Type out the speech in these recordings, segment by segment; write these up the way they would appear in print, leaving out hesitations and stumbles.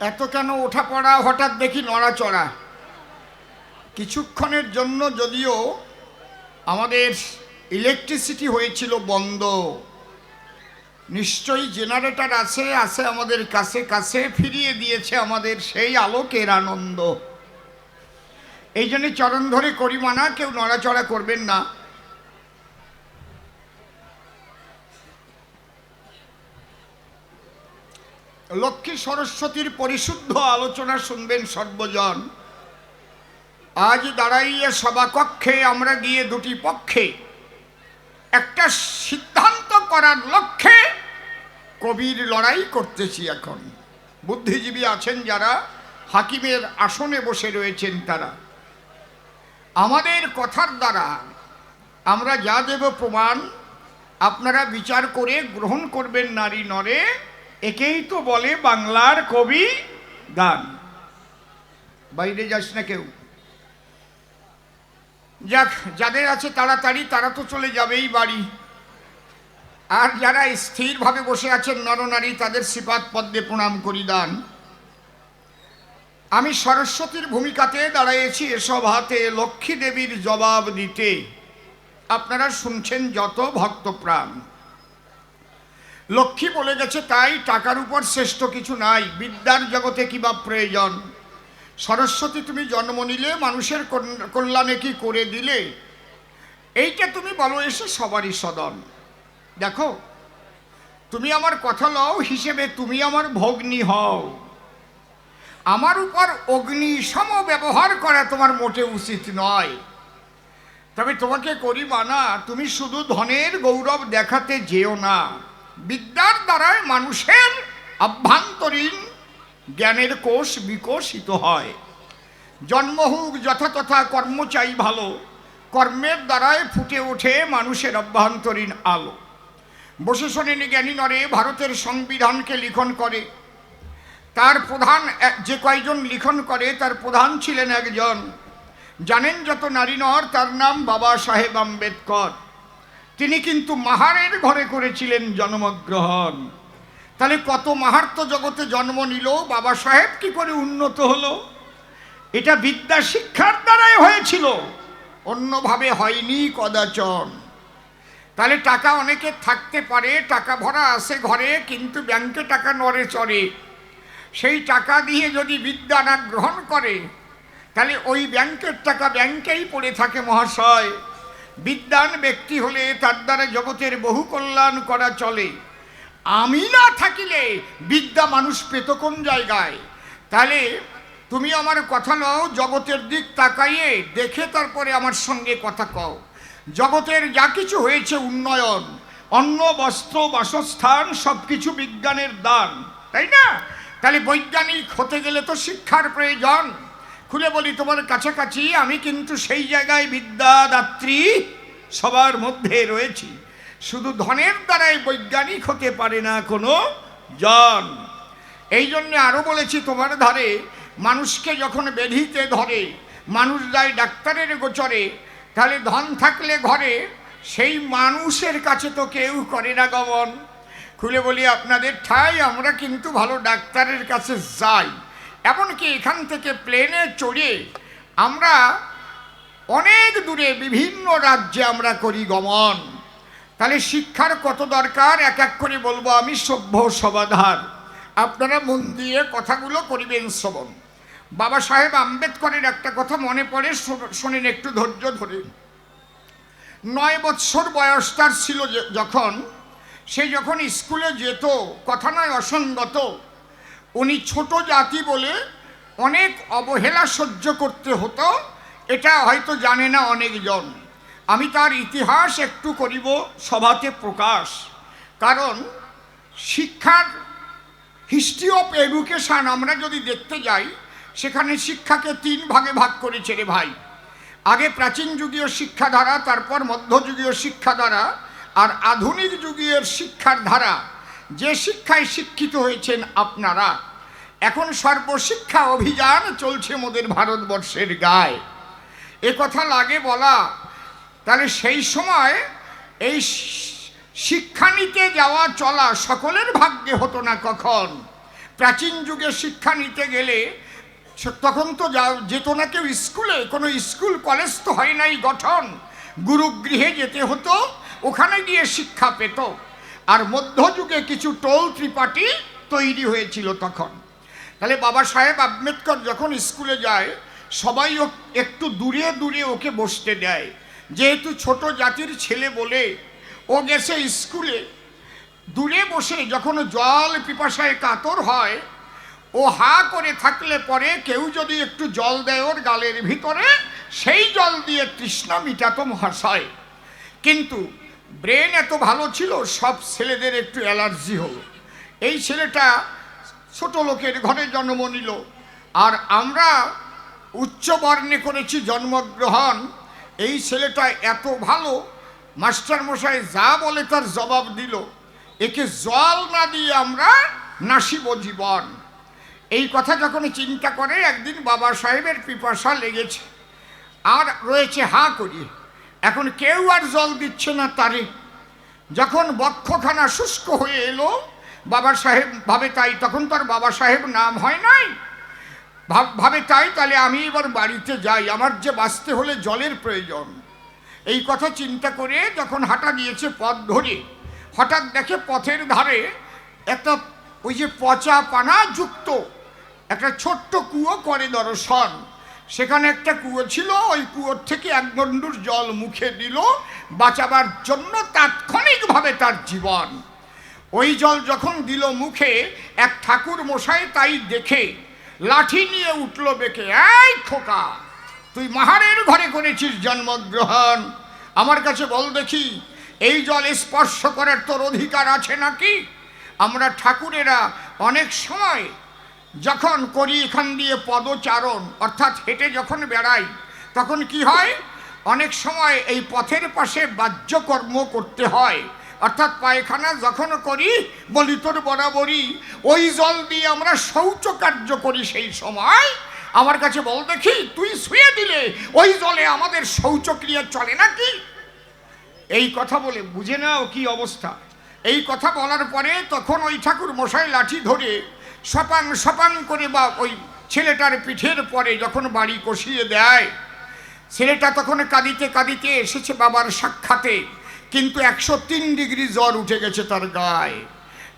এত কেন ওঠা পড়া, হঠাৎ দেখি নড়াচড়া? কিছুক্ষণের জন্য যদিও আমাদের ইলেকট্রিসিটি হয়েছিল বন্ধ, নিশ্চয়ই জেনারেটর আছে আছে আমাদের কাছে কাছে, ফিরিয়ে দিয়েছে আমাদের সেই আলোকের আনন্দ। এই জন্য চরণ ধরে করি মানা, কেউ নড়াচড়া করবেন না। লক্ষ্মী সরস্বতীর পরিশুদ্ধ আলোচনা শুনবেন সর্বজন। আজ দাঁড়াইয়া সভাকক্ষে আমরা গিয়ে দুটি পক্ষে একটা সিদ্ধান্ত করার লক্ষ্যে কবির লড়াই করতেছি। এখন বুদ্ধিজীবী আছেন যারা হাকিমের আসনে বসে রয়েছেন, তারা আমাদের কথার দ্বারা আমরা যা দেব প্রমাণ আপনারা বিচার করে গ্রহণ করবেন। নারী নরে, একেই তো বলে বাংলার কবি গান। বাইরে যাস না কেউ, যাক, যাদের আছে তাড়াতাড়ি, তারা তো চলে যাবেই বাড়ি। আর যারা স্থিরভাবে বসে আছেন নরনারী, তাদের শ্রীপাদ পদ্মে প্রণাম করি দান। আমি সরস্বতীর ভূমিকাতে দাঁড়াইছি এসব হাতে লক্ষ্মী দেবীর জবাব দিতে। আপনারা শুনছেন যত ভক্তপ্রাণ, লক্ষ্মী বলে গেছে তাই, টাকার উপর শ্রেষ্ঠ কিছু নাই। বিদ্যার জগতে কি বা প্রয়োজন? সরস্বতী তুমি জন্ম নিলে, মানুষের কল্যাণে কি করে দিলে, এইটা তুমি বলো এসে সবারই সদন। দেখো, তুমি আমার কথা লও হিসেবে তুমি আমার ভগ্নী হও। আমার উপর অগ্নি সম ব্যবহার করা তোমার মোটে উচিত নয়। তবে তোমাকে করি মানা, তুমি শুধু ধনের গৌরব দেখাতে যেও না। বিদ্যার দ্বারায় মানুষের আভ্যন্তরীণ জ্ঞানের কোষ বিকশিত হয়। জন্ম হোক যথাতথা, কর্ম চাই ভালো, কর্মের দ্বারায় ফুটে ওঠে মানুষের অভ্যন্তরীণ আলো। বসে শোনেন জ্ঞানী নরে ভারতের সংবিধানকে লিখন করে। তার প্রধান যে কয়জন লিখন করে তার প্রধান ছিলেন একজন, জানেন যত নারী নর, তার নাম বাবা সাহেব আম্বেদকর। তিনি কিন্তু মাহারের ঘরে করেছিলেন জন্মগ্রহণ। তাহলে কত মাহার্ত জগতে জন্ম নিল, বাবা সাহেব কি করে উন্নত হলো? এটা বিদ্যা শিক্ষার দ্বারাই হয়েছিল, অন্যভাবে হয়নি কদাচন। তাহলে টাকা অনেকের থাকতে পারে, টাকা ভরা আছে ঘরে, কিন্তু ব্যাংকে টাকা নড়ে চড়ে। সেই টাকা দিয়ে যদি বিদ্যা না গ্রহণ করে, তাহলে ওই ব্যাংকের টাকা ব্যাংকেই পড়ে থাকে মহাশয়। বিদ্বান ব্যক্তি হলে তার দ্বারা জগতের বহু কল্যাণ করা চলে। আমি না থাকিলে বিদ্যা মানুষ পেত কোন জায়গায়? তাহলে তুমি আমার কথা লও, জগতের দিক তাকাইয়ে দেখে তারপরে আমার সঙ্গে কথা কও। জগতের যা কিছু হয়েছে উন্নয়ন, অন্ন বস্ত্র বাসস্থান সব কিছু বিজ্ঞানের দান, তাই না? তাহলে বৈজ্ঞানিক হতে গেলে তো শিক্ষার প্রয়োজন। খুলে বলি তোমার কাছাকাছি, আমি কিন্তু সেই জায়গায় বিদ্যাদাত্রী সবার মধ্যে রয়েছি। শুধু ধনের দ্বারাই বৈজ্ঞানিক হতে পারে না কোনো জন। এই জন্যে আরও বলেছি, তোমার ধারে মানুষকে যখন ব্যাধিতে ধরে, মানুষ যায় ডাক্তারের গোচরে, তাহলে ধন থাকলে ঘরে সেই মানুষের কাছে তো কেউ করে না গমন। খুলে বলি আপনাদের ঠাই, আমরা কিন্তু ভালো ডাক্তারের কাছে যাই। এমনকি এখান থেকে প্লেনে চড়ে আমরা অনেক দূরে বিভিন্ন রাজ্যে আমরা করি গমন। তাহলে শিক্ষার কত দরকার এক এক করে বলবো আমি, সভ্য সমাধান। আপনারা মন দিয়ে কথাগুলো করিবেন শ্রবণ। বাবা সাহেব আম্বেদকরের একটা কথা মনে পড়ে, শোনেন একটু ধৈর্য ধরে। 9 বৎসর বয়স তার ছিল যখন, সে যখন স্কুলে যেত, কথা নয় অসঙ্গত, উনি ছোট জাতি বলে অনেক অবহেলা সহ্য করতে হতো। এটা হয়তো জানে না অনেকজন। আমি তার ইতিহাস একটু করিব সভাতে প্রকাশ। কারণ শিক্ষার হিস্ট্রি অফ এডুকেশান আমরা যদি দেখতে যাই, সেখানে শিক্ষাকে 3 ভাগে ভাগ করেছে রে ভাই। আগে প্রাচীন যুগীয় শিক্ষাধারা, তারপর মধ্যযুগীয় শিক্ষাধারা, আর আধুনিক যুগীয় শিক্ষার ধারা। যে শিক্ষায় শিক্ষিত হয়েছেন আপনারা, এখন সর্বশিক্ষা অভিযান চলছে মোদের ভারতবর্ষের গায়ে। এ কথা লাগে বলা। তাহলে সেই সময় এই শিক্ষা নিতে যাওয়া চলা সকলের ভাগ্যে হতো না কখন। প্রাচীন যুগে শিক্ষা নিতে গেলে তখন তো যেত না কেউ স্কুলে, কোনো স্কুল কলেজ তো হয় নাই গঠন, গুরুগৃহে যেতে হতো, ওখানে গিয়ে শিক্ষা পেত। আর মধ্যযুগে কিছু টোল ত্রিপাঠী তৈরি হয়েছিল তখন। তাহলে বাবা সাহেব আম্বেদকর যখন স্কুলে যায়, সবাই একটু দূরে দূরে ওকে বসতে দেয়, যেহেতু ছোট জাতির ছেলে বলে ও গেছে স্কুলে। দূরে বসে যখন জল পিপাসায় কাতর হয়, ও হা করে থাকলে পরে কেউ যদি একটু জল দেয় ওর গালের ভিতরে, সেই জল দিয়ে তৃষ্ণা মিটাত মহাশয়। কিন্তু ব্রেন এত ভালো ছিল, সব ছেলেদের একটু অ্যালার্জি হলো। এই ছেলেটা ছোট লোকের ঘরে জন্ম নিল, আর আমরা উচ্চ বর্ণে করেছি জন্মগ্রহণ। এই ছেলেটা এত ভালো, মাস্টারমশাই যা বলে তার জবাব দিল, একে জল না দিয়ে আমরা নাসিব জীবন। এই কথা যখন চিন্তা করে, একদিন বাবা সাহেবের পিপাসা লেগেছে, আর রয়েছে হা করিয়ে, এখন কেউ আর জল দিচ্ছে না তারে। যখন বক্ষখানা শুষ্ক হয়ে এলো, বাবা সাহেব ভাবে তাই, তখন তার বাবা সাহেব নাম হয় নাই, ভাবে তাই তাহলে আমি এবার বাড়িতে যাই, আমার যে বাঁচতে হলে জলের প্রয়োজন। এই কথা চিন্তা করে যখন হাঁটা দিয়েছে পথ ধরে, হঠাৎ দেখে পথের ধারে একটা ওই যে পচা পানা যুক্ত একটা ছোট্ট কুয়ো করে দর্শন। সেখানে একটা কুয়ো ছিল, ওই কুয়োর থেকে এক গণ্ডুর জল মুখে দিল বাঁচাবার জন্য, তাৎক্ষণিকভাবে তার জীবন। ওই জল যখন দিল মুখে, এক ঠাকুর মশাই তাই দেখে লাঠি নিয়ে উঠল বেঁকে, এই খোকা, তুই মাহারের ঘরে করেছিস জন্মগ্রহণ, আমার কাছে বল দেখি এই জল স্পর্শ করার তোর অধিকার আছে নাকি? আমরা ঠাকুরেরা অনেক সময় যখন করি এখান দিয়ে পদচারণ, অর্থাৎ হেঁটে যখন বেড়াই, তখন কি হয়, অনেক সময় এই পথের পাশে বাহ্যকর্ম করতে হয়, অর্থাৎ পায়খানা যখন করি বলি তোর বরাবরই ওই জল দিয়ে আমরা শৌচ কার্য করি। সেই সময় আমার কাছে বল দেখি, তুই শুয়ে দিলে ওই জলে আমাদের শৌচক্রিয়া চলে নাকি? এই কথা বলে বুঝে নাও কি অবস্থা। এই কথা বলার পরে তখন ওই ঠাকুর মশাই লাঠি ধরে সপাং সপাং করে বা ওই ছেলেটার পিঠের পরে যখন বাড়ি কষিয়ে দেয়, ছেলেটা তখন কাঁদিতে কাঁদিতে এসেছে বাবার সাক্ষাতে, কিন্তু 103 ডিগ্রি জ্বর উঠে গেছে তার গায়ে।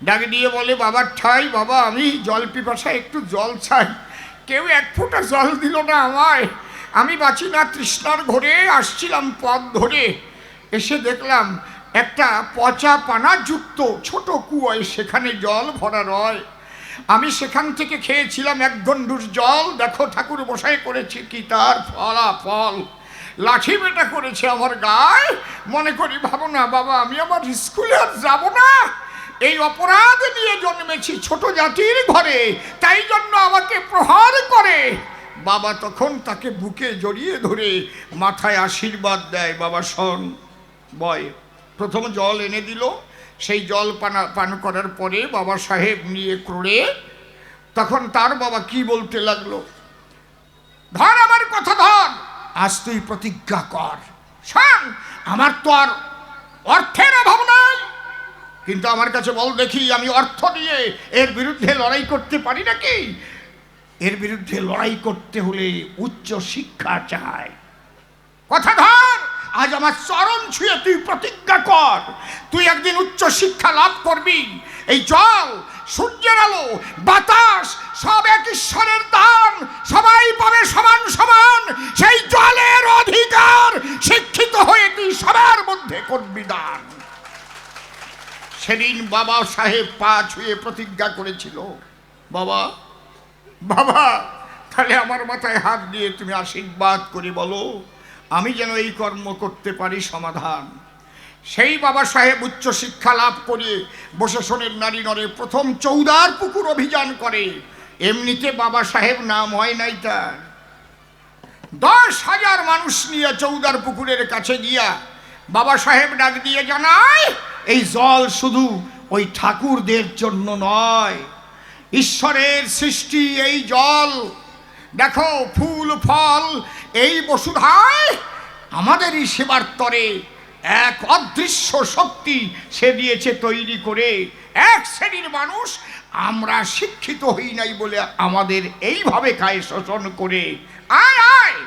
ডাক দিয়ে বলে, বাবার ঠাই, বাবা আমি জল পিপাসায় একটু জল চাই, কেউ এক ফোঁটা জল দিল না আমায়, আমি বাঁচি না তৃষ্ণার ঘরে। আসছিলাম পথ ধরে, এসে দেখলাম একটা পচা পানা যুক্ত ছোট কুয়োয় সেখানে জল ভরা রয়, আমি সেখান থেকে খেয়েছিলাম এক গণ্ডুর জল। দেখো ঠাকুর মশাই করেছে কি তার ফলাফল, লাঠি বেটা করেছে আমার গায়ে। মনে করি ভাবো না বাবা, আমি আমার স্কুলে আর যাব না, এই অপরাধ নিয়ে জন্মেছি ছোট জাতির ঘরে, তাই জন্য আমাকে প্রহার করে। বাবা তখন তাকে বুকে জড়িয়ে ধরে মাথায় আশীর্বাদ দেয়, বাবা শোন বয়। প্রথম জল এনে দিল, সেই জল পান করার পরে বাবা সাহেব নিয়ে ক্রোড়ে, তখন তার বাবা কি বলতে লাগলো, ধর আমার কথা ধর, আজ তুই প্রতিজ্ঞা কর, শোন আমার তো আর অর্থের অভাব নাই, কিন্তু আমার কাছে বল দেখি আমি অর্থ দিয়ে এর বিরুদ্ধে লড়াই করতে পারি নাকি? এর বিরুদ্ধে লড়াই করতে হলে উচ্চ শিক্ষা চাই, কথা ধর, আজ আমার চরণ ছুঁয়ে তুই প্রতিজ্ঞা কর, তুই একদিন উচ্চ শিক্ষা লাভ করবি। এই জল, সূর্যের আলো, বাতাস সব এক ঈশ্বরের দান, সবাই পাবে সমান সমান, সেই জলের অধিকার শিক্ষিত হয়ে তুই সবার মধ্যে করবি দান। সেদিন বাবা সাহেব পা ছুঁয়ে প্রতিজ্ঞা করেছিল, বাবা বাবা তাহলে আমার মাথায় হাত দিয়ে তুমি আশীর্বাদ করে বলো আমি যেন এই কর্ম করতে পারি সমাধান। সেই বাবা সাহেব উচ্চ শিক্ষা লাভ করে বসেশনের নারী নরে প্রথম চৌদার পুকুর অভিযান করে। এমনিতে বাবা সাহেব নাম হয় নাই তার, 10,000 মানুষ নিয়ে চৌদার পুকুরের কাছে গিয়া বাবা সাহেব ডাক দিয়ে জানায়, এই জল শুধু ওই ঠাকুরদের জন্য নয়, ঈশ্বরের সৃষ্টি এই জল, দেখো ফুল ফল এই বসুধায় আমাদেরই সেবার তরে এক অদৃশ্য শক্তি সে দিয়েছে তৈরি করে, এক শ্রেণীর মানুষ আমরা শিক্ষিত হই নাই বলে আমাদের এইভাবে খায় শোষণ করে। আয় আয়,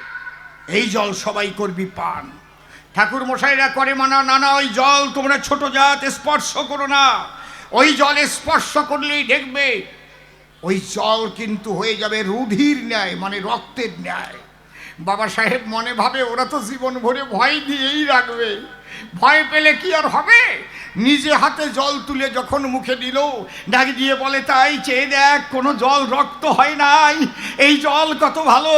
এই জল সবাই করবি পান। ঠাকুর মশাইরা করে মানা, না না, ওই জল তোমরা ছোট জাত স্পর্শ করো না। ওই জলে স্পর্শ করলেই দেখবে ওই জল কিন্তু হয়ে যাবে রুধির ন্যায়, মানে রক্তের ন্যায়। বাবা সাহেব মনে ভাবে ওরা তো জীবন ভরে ভয় দিয়েই রাখবে, ভয় পেলে কি আর হবে। নিজে হাতে জল তুলে যখন মুখে দিল, ডাক দিয়ে বলে, তাই চেয়ে দেখ, কোনো জল রক্ত হয় নাই, এই জল কত ভালো।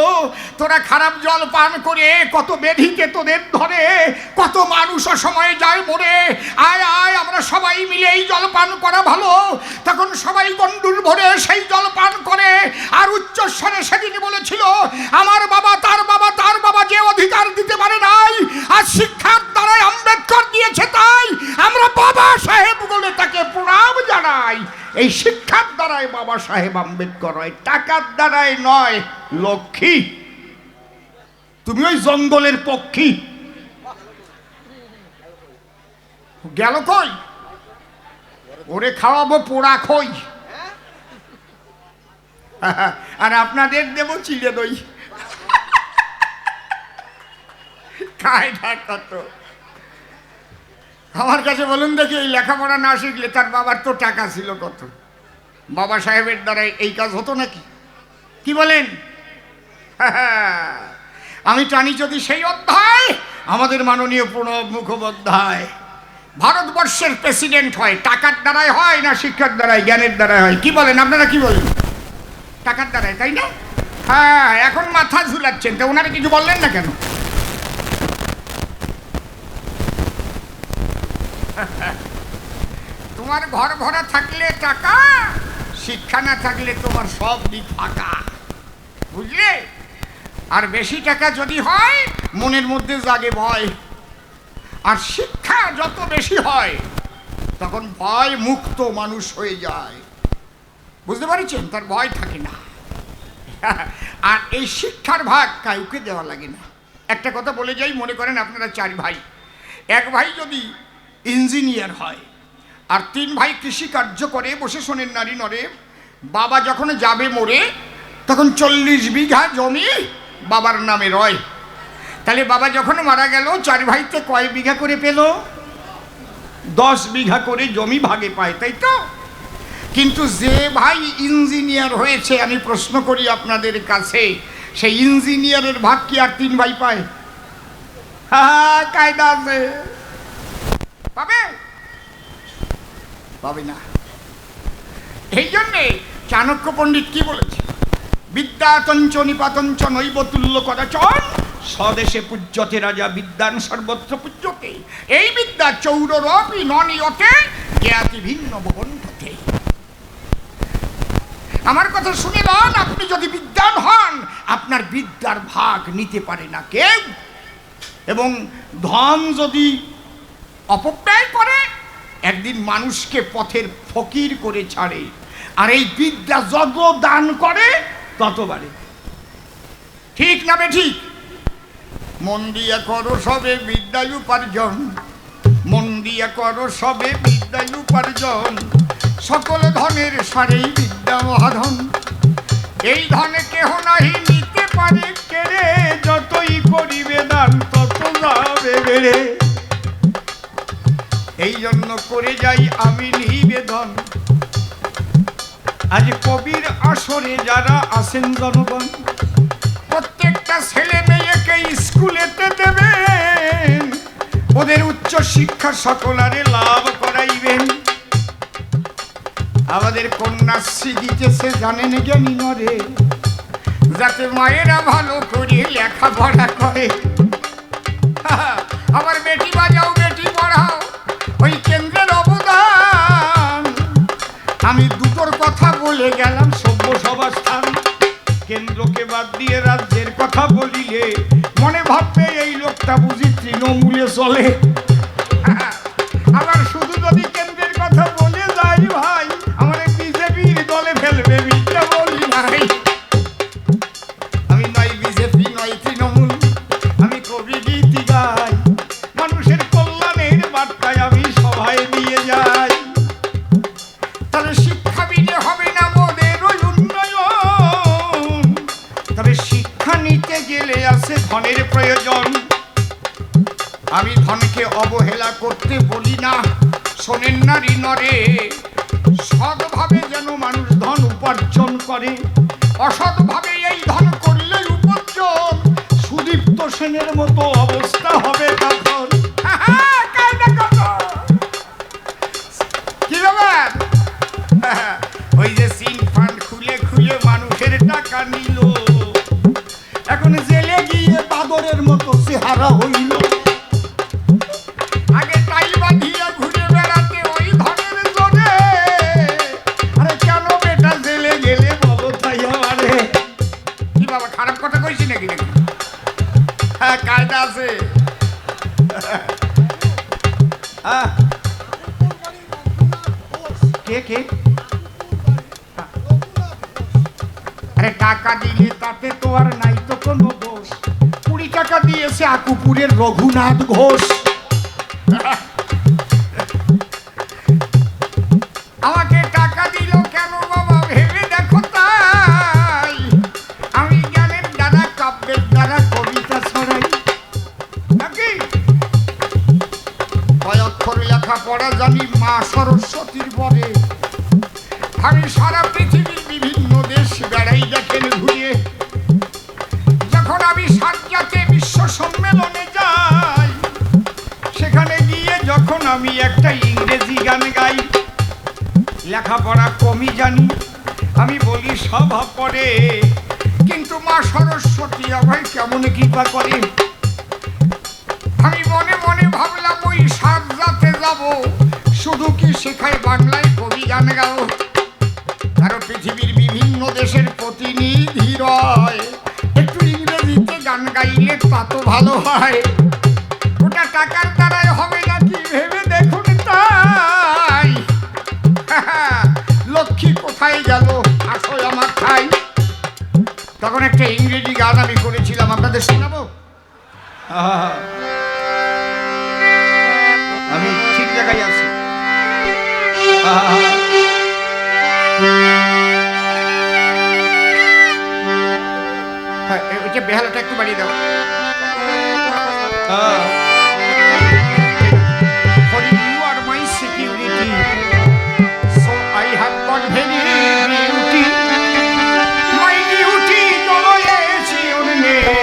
তোরা খারাপ জল পান করে কত ব্যাধিতে তোদের ধরে, কত মানুষ সময়ে যায় মরে। আয় আয়, আমরা সবাই মিলে এই জল পান করা ভালো। তখন সবাই গন্ডুর ভরে সেই জল পান করে। আর উচ্চস্বরে সেদিন বলেছিল, আমার বাবা তার বাবা তার বাবা যে অধিকার দিতে পারে নাই, আর শিক্ষার দ্বারাই আম্বেদকর দিয়েছে, তাই আমরা বাবা সাহেব বলে তাকে প্রণাম জানাই। এই শিক্ষার দ্বারাই বাবা সাহেব আম্বেদকর হয়, টাকার দ্বারাই নয়। লক্ষ্মী, তুমি ওই জঙ্গলের পক্ষী, গেল কই? ওরে খাওয়াবো পোড়া খই, আর আপনাদের দেবো চিড়ে দই। কায়দা কত! আমার কাছে বলুন দেখি, এই লেখাপড়া না শিখলে তার বাবার তো টাকা ছিল কত? বাবা সাহেবের দ্বারা এই কাজ হতো নাকি? কি বলেন? আমি টানি যদি সেই অধ্যায়, আমাদের মাননীয় প্রণব মুখোপাধ্যায় ভারতবর্ষের প্রেসিডেন্ট হয় টাকার দ্বারাই হয় না শিক্ষার দ্বারাই, জ্ঞানের দ্বারাই হয়? কি বলেন আপনারা, কি বলেন? টাকার দ্বারাই, তাই না? হ্যাঁ, এখন মাথা ঝুলাচ্ছেন, তো ওনারা কিছু বললেন না কেন? তোমার ঘর ভরা থাকলে টাকা, শিক্ষা না থাকলে তোমার সব দিক ফাঁকা, বুঝলে? আর বেশি টাকা যদি হয়, মনের মধ্যে জাগে ভয়। আর শিক্ষা যত বেশি হয়, তখন ভয় মুক্ত মানুষ হয়ে যায়, বুঝতে পারছেন? তার ভয় থাকে না। আর এই শিক্ষার ভাগ কাউকে দেওয়া লাগে না। একটা কথা বলে যাই, মনে করেন আপনারা 4 ভাই, এক ভাই যদি ইঞ্জিনিয়ার হয় আর 3 ভাই কৃষি কার্য করে, বসে শোনেন নারী নরে, বাবা যখন যাবে মরে, তখন 40 বিঘা জমি বাবার নামে রয়। তাহলে বাবা যখন মারা গেল, 4 ভাইতে কয় বিঘা করে পেল? 10 বিঘা করে জমি ভাগে পায়, তাই তো? কিন্তু যে ভাই ইঞ্জিনিয়ার হয়েছে, আমি প্রশ্ন করি আপনাদের কাছে, সেই ইঞ্জিনিয়ারের ভাগ কি আর 3 ভাই পায়? কায়দা আছে, পাবে? পাবে না। এই জন্যে চাণক্য পণ্ডিত কি বলেছে? বিদ্যাতঞ্চ নিপাতঞ্চ নৈব তুল্য কদাচন, স্বদেশে পূজ্যতে রাজা বিদ্যান সর্বত্র পূজ্যতে। এই বিদ্যা চৌররপি ননিয়তে জ্ঞাতি ভিন্ন ববন্ধতে। আমার কথা শুনে লন, আপনি যদি বিদ্যান হন, আপনার বিদ্যার ভাগ নিতে পারে না কেউ। এবং ধন যদি অপব্যয় করে, একদিন মানুষকে পথের ফকির করে ছাড়ে। আর এই বিদ্যা যত দান করে তত বাড়ে। ঠিক না বে ঠিক? মন দিয়া করো সবে বিদ্যায় উপার্জন, মন দিয়া করো সবে বিদ্যায় উপার্জন, সকল ধনের সারেই বিদ্যা মহাধন। এই ধনে কেহ নাহি নিতে পারে কেড়ে, যতই করিবে দান তত যাবে বেড়ে। এই জন্য করে যাই আমি নিবেদন, আজ কবির আসরে যারা আসেন জনগণ, প্রত্যেকটা ছেলে মেয়েকে স্কুলেতে দেবেন, ওদের উচ্চ শিক্ষা সকলারে লাভ করাইবেন। আমাদের কন্যাশ্রী দিতেছে জানেন জ্ঞানী নরে, যাতে মায়েরা ভালো করে লেখাপড়া করে। আবার বেটি বাজাও বেটি পড়াও, ওই কেন্দ্রের অবদান। আমি দুটোর কথা বলে গেলাম, সভ্য সভাস্থান। কেন্দ্রকে বাদ দিয়ে রাজ্যের কথা বলিলে মনে ভাববে এই লোকটা বুঝি তৃণমূলে চলে। আবার শুধু যদি কেন্দ্রের কথা বলে যাই, ভাই আমার বিজেপির দলে ফেলবে, মিথ্যা বলি নাই। আমি নয় বিজেপি নয় তৃণমূল, আমি কবি গীতি গাই, মানুষের কল্যাণের বার্তায় আমি সভায় নিয়ে যাই। গেলে আছে ধনের প্রয়োজন। আমি ধনকে অবহেলা করতে বলি না, শোনেন না ঋণরে। সৎভাবে যেন মানুষ ধন উপার্জন করে, অসৎভাবে এই ধন করলে উপার্জন সুদীপ্ত সেনের মতো অবস্থা হবে তখন। কি ব্যাপার? ওই যে সিন ফান্ড খুলে খুলে মানুষের টাকা নিল, এখন জেলে গিয়ে বাদরের মতো চেহারা হইল। আগে টাই বাঁধিয়ে ঘুরে বেড়াতে ওই ধনের জোরে। আরে কেন বেটা জেলে গেলে বলো তাই আমারে? কি বাবা খারাপ কথা কইছি নাকি? নাকি হ্যাঁ, কায়দা আছে। কে কে? আরে টাকা দিলে তাতে তো আর নাই তো কোনো দোষ। 20 টাকা দিয়েছে আকুপুরের রঘুনাথ ঘোষ। আমাকে টাকা দিল কেন বাবা ভেবে দেখো তাই। আমি জ্ঞানের দ্বারা কাব্যের দ্বারা কবিতা ছড়াই নাকি? অক্ষর লেখা পড়া জানি মা সরস্বতীর বলে। আমি সারা পৃথিবীর বিভিন্ন দেশ বেড়াই দেখেন ঘুরে। যখন আমি সারজাতে বিশ্ব সম্মেলনে যাই, সেখানে গিয়ে যখন আমি একটা ইংরেজি গান গাই, লেখাপড়া কমই জানি, আমি বলি সভা পড়ে, কিন্তু মা সরস্বতী আমায় কেমন কৃপা করে। আমি মনে মনে ভাবলাম ওই সারজাতে যাব, শুধু কি শেখায় বাংলায় কবি গান গাও। আরো পৃথিবীর বিভিন্ন দেশের প্রতিনিধি রয়, একটু ইংরেজিতে গান গাইলে তা তো ভালো হয়। ওটা টাকার দ্বারাই হবে নাকি ভেবে দেখুন তাই। লক্ষ্মী কোথায় গেল আসো আমার খাই। তখন একটা ইংরেজি গান আমি করেছিলাম, আপনাদের শোনাবো? আমি ঠিক জায়গায় আছি। হ্যাঁ, ওই বেহালাটা একটু বাড়িয়ে দাও। For you are my security, so I have got very beauty. My duty always your name.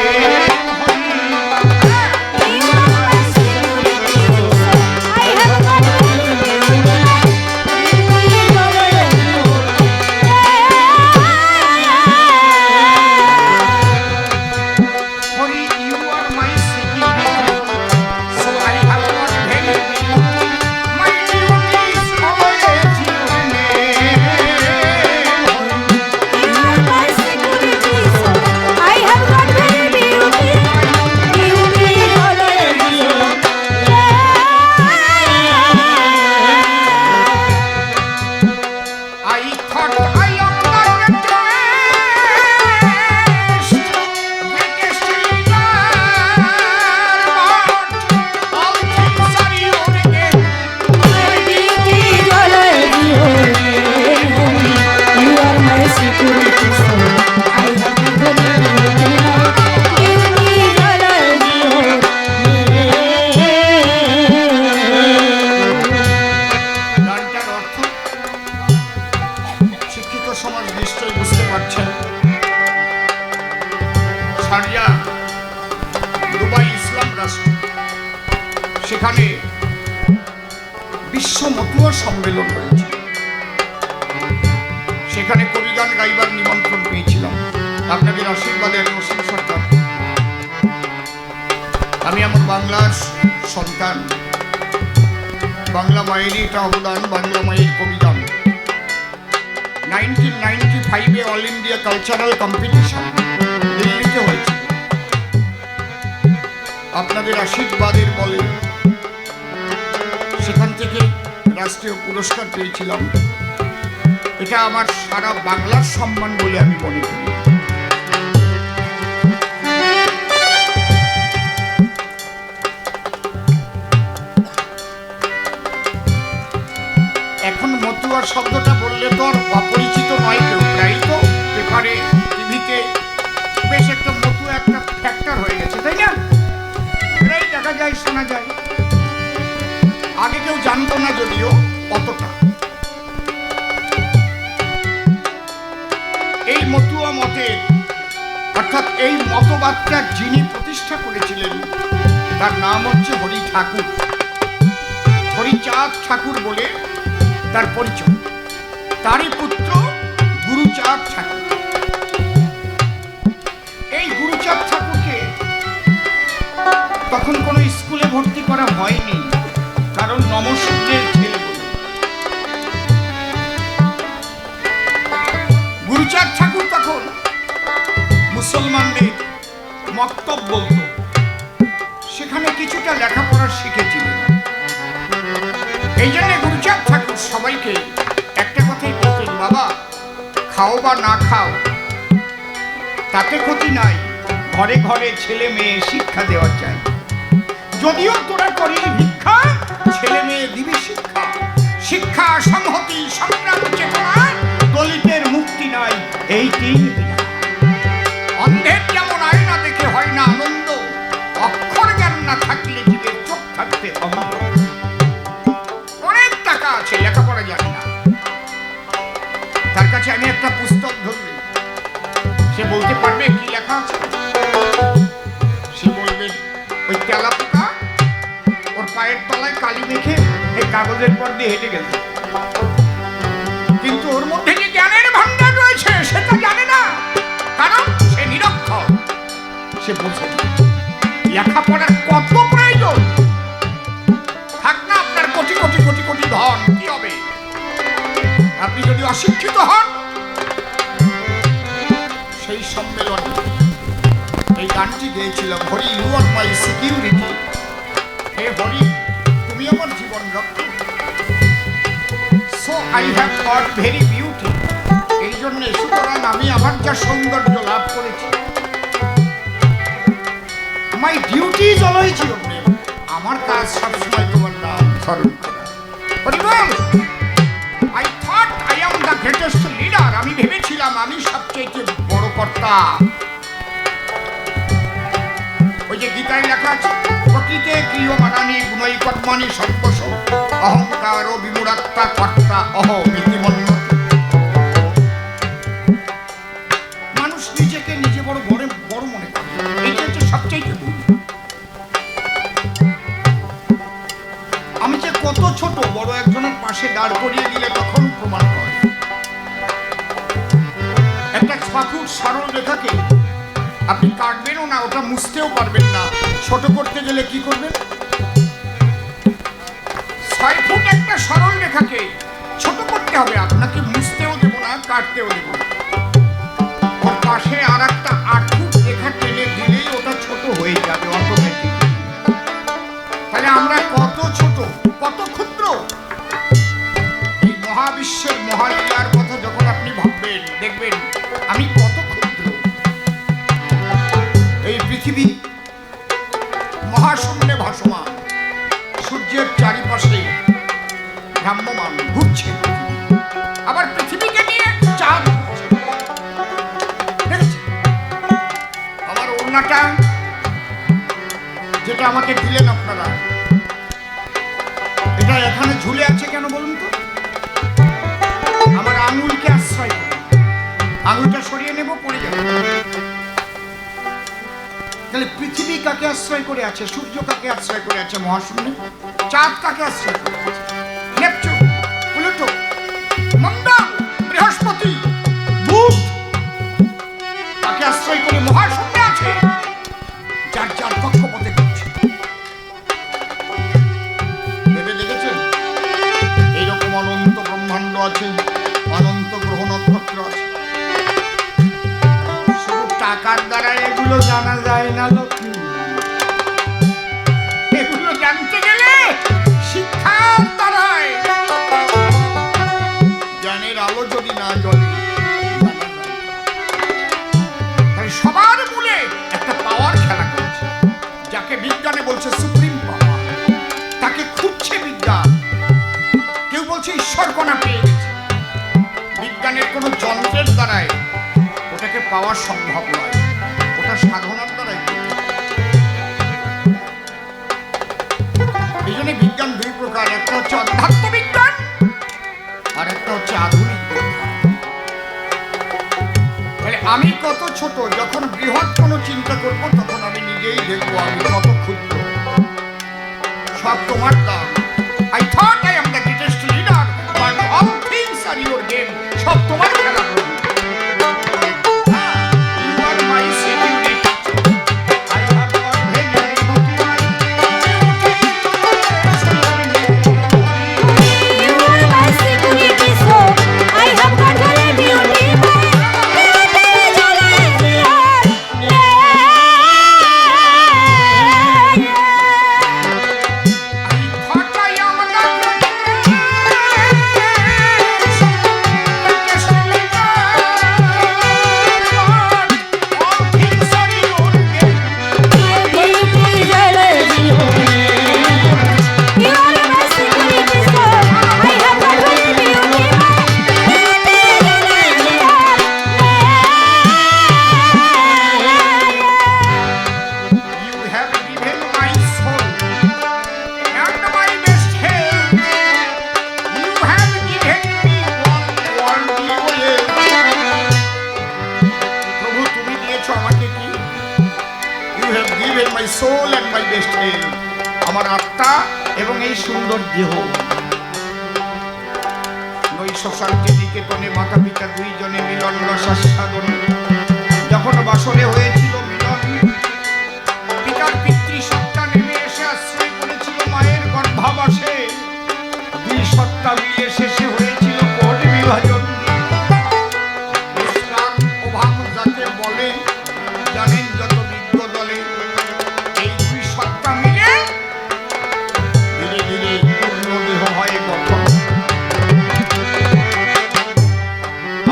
সেখানে বিশ্ব মতুয়া সম্মেলন হয়েছে। সেখানে কবিগান গাইবার নিমন্ত্রণ পেয়েছিলাম। আপনাদের আশীর্বাদে আমি অসীম সরকার। আমি আমার বাংলার সন্তান, বাংলা মায়েরই এটা অবদান, বাংলা মায়ের কবিগান। 1995-এ অল ইন্ডিয়া কালচারাল কম্পিটিশন দিল্লিতে হয়েছে। আপনাদের আশীর্বাদের বলে সেখান থেকে রাষ্ট্রীয় পুরস্কার পেয়েছিলাম। এটা আমার সারা বাংলার সম্মান বলে আমি মনে করি। এখন মতুয়া শব্দটা বললে তো আর অপরিচিত নয় কেউ। প্রায় তো পেপারে টিভিতে বেশ একটা মতুয়া একটা জায়গায় শোনা যায়। আগে কেউ জানতো না যদিও অতটা। এই মতুয়া মতের অর্থাৎ এই মতবাদটা যিনি প্রতিষ্ঠা করেছিলেন তার নাম হচ্ছে হরি ঠাকুর। হরিচাঁদ ঠাকুর বলে তার পরিচয়। তারই পুত্র গুরুচাঁদ ঠাকুর। এই গুরুচাঁদ ঠাকুরকে তখন কোনো স্কুলে ভর্তি করা হয়নি, কারণ নমশূদ্রের ছেলে বলে। গুরুচাঁদ ঠাকুর তখন মুসলমানদের মক্তব বলতো, সেখানে কিছুটা লেখাপড়া শিখেছিলেন। এই জন্য গুরুচাঁদ ঠাকুর সবাইকে একটা কথাই বলতেন, বাবা খাও বা না খাও তাতে ক্ষতি নাই, ঘরে ঘরে ছেলে মেয়ে শিক্ষা দেওয়া চাই। যদিও তোরা করিস ভিক্ষা, ছেলে মেয়ে দিবি শিক্ষা। শিক্ষা, সংহতি, সংগ্রাম, চেতনা, দলিতের মুক্তি নাই এই তিন বিনা। অন্ধের যেমন আয়না দেখে হয় না আনন্দ, অক্ষর জ্ঞান না থাকলে জীবের চোখ থাকতে অন্ধ। অনেক টাকা আছে, লেখাপড়া জানে না, তার কাছে আমি একটা পুস্তক ধরবে, সে বলতে পারবে কি লেখা আছে? সে বলবে ওই তেলা পোকা ওর পায়ের তলায় কালি মেখে এই কাগজের পর দিয়ে হেঁটে গেল। কিন্তু ওর মধ্যে যে জ্ঞানের ভান্ডার রয়েছে সেটা জানে না, কারণ সে নিরক্ষর। সে বলছে লেখাপড়ার কত প্রয়োজন। থাক না আপনার কোটি কোটি কোটি কোটি ধন, কি হবে আপনি যদি অশিক্ষিত হন? সেই সম্মেলনে এই গানটি গেয়েছিলাম, Hari you are my security. হে হরি, তুমি আমার জীবন রক্ষা। So I have got very beauty. এই জন্য সুতরাং আমি আমার যা সৌন্দর্য লাভ করেছি, my duty is always your name. আমার কাজ সবসময় তোমার নাম স্মরণ করা। হরি বল। I thought I am the greatest leader. আমি ভেবেছিলাম আমি সবচেয়ে বড় কর্তা। ওই যে গীতায় লেখা আছে, প্রকৃতে ক্রিয়মাণানি গুণৈ কর্মাণি সর্বশ অহংকার ও বিমূঢ়াত্মা কর্তা অহমিতি মন্য। মানুষ নিজেকে নিজে বড় বড় বড় মনে করে, এইটা হচ্ছে সবচেয়ে ভুল। আমি যে কত ছোট, বড় একজনের পাশে দাঁড় করিয়ে দিলে তখন প্রমাণ হয়। একটা 6 ফুট সরল রেখাকে আপনি কাটবেনও না, ওটা মুছতেও পারবেন না। ছোট করতে গেলে কি করবেন? 6 ফুট একটা সরল রেখাকে ছোট করতে হবে, আপনাকে মুছতেও দেব না, কাটতেও দেব না। ওর পাশে আর একটা 8 ফুট রেখা টেনে দিলেই ওটা ছোট হয়ে যাবে অটোমেটিক। তাহলে আমরা কত ছোট, কত ক্ষুদ্র। এই মহাবিশ্বের মহালীলার কথা যখন আপনি ভাববেন, দেখবেন আমি কত ক্ষুদ্র। এই পৃথিবী মহাশূন্যে ভাসমান, সূর্যের চারিপাশে ভ্রাম্যমান ঘুরছে। আবার পৃথিবীকে নিয়ে চাঁদ দেখছে। আমার ওড়নাটা যেটা আমাকে দিলেন আপনারা, এটা এখানে ঝুলে আছে কেন বলুন তো? আমার আঙুলকে আশ্রয় করে। আঙুলটা সরিয়ে নেব, পড়ে যাবে। তাহলে পৃথিবী কাকে আশ্রয় করে আছে? সূর্য কাকে আশ্রয় করে আছে মহাশূন্যে? চাঁদ কাকে আশ্রয় করে আছে? নেপচুন, প্লুটো, মঙ্গল, বৃহস্পতি, বুধ কাকে আশ্রয় করে মহাশূন্যে আছে? যার যার কক্ষপথে ঘুরছে। ভেবে দেখেছেন এইরকম অনন্ত ব্রহ্মাণ্ড আছে, অনন্ত গ্রহ নক্ষত্র আছে। শুধু টাকার দ্বারা এগুলো জানা যায় না লক্ষ্মী। এগুলো জানতে গেলে শিক্ষার দ্বারায়, জ্ঞানের আলো যদি না জ্বলে। তাই সবার মূলে একটা পাওয়ার খেলা করছে, যাকে বিজ্ঞানে বলছে সুপ্রিম পাওয়ার। তাকে খুঁজছে বিজ্ঞান। কেউ বলছে ঈশ্বর কণা পেয়ে গেছে। বিজ্ঞানের কোনো যন্ত্রের দ্বারায় ওটাকে পাওয়া সম্ভব নয়, ওটা সাধনার দ্বারাই। এই জন্য বিজ্ঞান দুই প্রকার, একটা হচ্ছে অধ্যাত্ম বিজ্ঞান আর একটা হচ্ছে আধুনিক বিজ্ঞান। তাহলে আমি কত ছোট, যখন বৃহৎ কোনো চিন্তা করব তখন আমি নিজেই দেখবো আমি কত ক্ষুদ্র। সব তোমার দাম। I thought I am the greatest leader, but all things are your game. সব তোমার খেলা। You are my security. I have got very beauty. You are my security, so I have got very beauty. Soul and my best health, আমার আত্মা এবং এই সুন্দর দেহ। নৈশশান্তি নিকেতনে মাতা পিতা দুইজনে মিলন রসাস্বাদন। যখন বাসরে হয়েছিল মিলন, পিতার পিতৃসত্তা নেমে এসে আশ্রয় করেছিল মায়ের গর্ভাবাসে। দুই সত্তা মিলে শেষে হয়েছিল কোট বিভাজন। অভাব যাকে বলে জানেন যত বিজ্ঞ দলে, এই দুই সত্তা মিলে ধীরে ধীরে পূর্ণ দেহ হয় গঠন।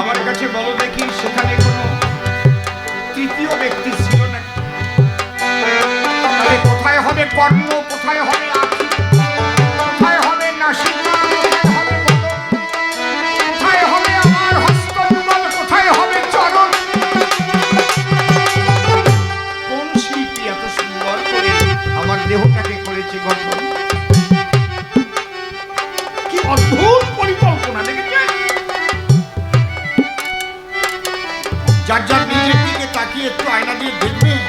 আমার কাছে বলো দেখি, সেখানে কোনো তৃতীয় ব্যক্তি ছিল নাকি? তাহলে কোথায় হবে কর্ম, কোথায় হবে আখি, কোথায় হবে নাসিকা, কোথায় হবে বদন, কোথায় হবে আমার হস্তযুগল, কোথায় হবে চরণ? কোন শিল্পী এত সুন্দর করে আমার দেহটাকে করেছে গঠন? কি অদ্ভুত পরিকল্পনা, দেখেছেন? যার যার নিজের দিকে তাকিয়ে একটু আয়না দিয়ে দেখবেন,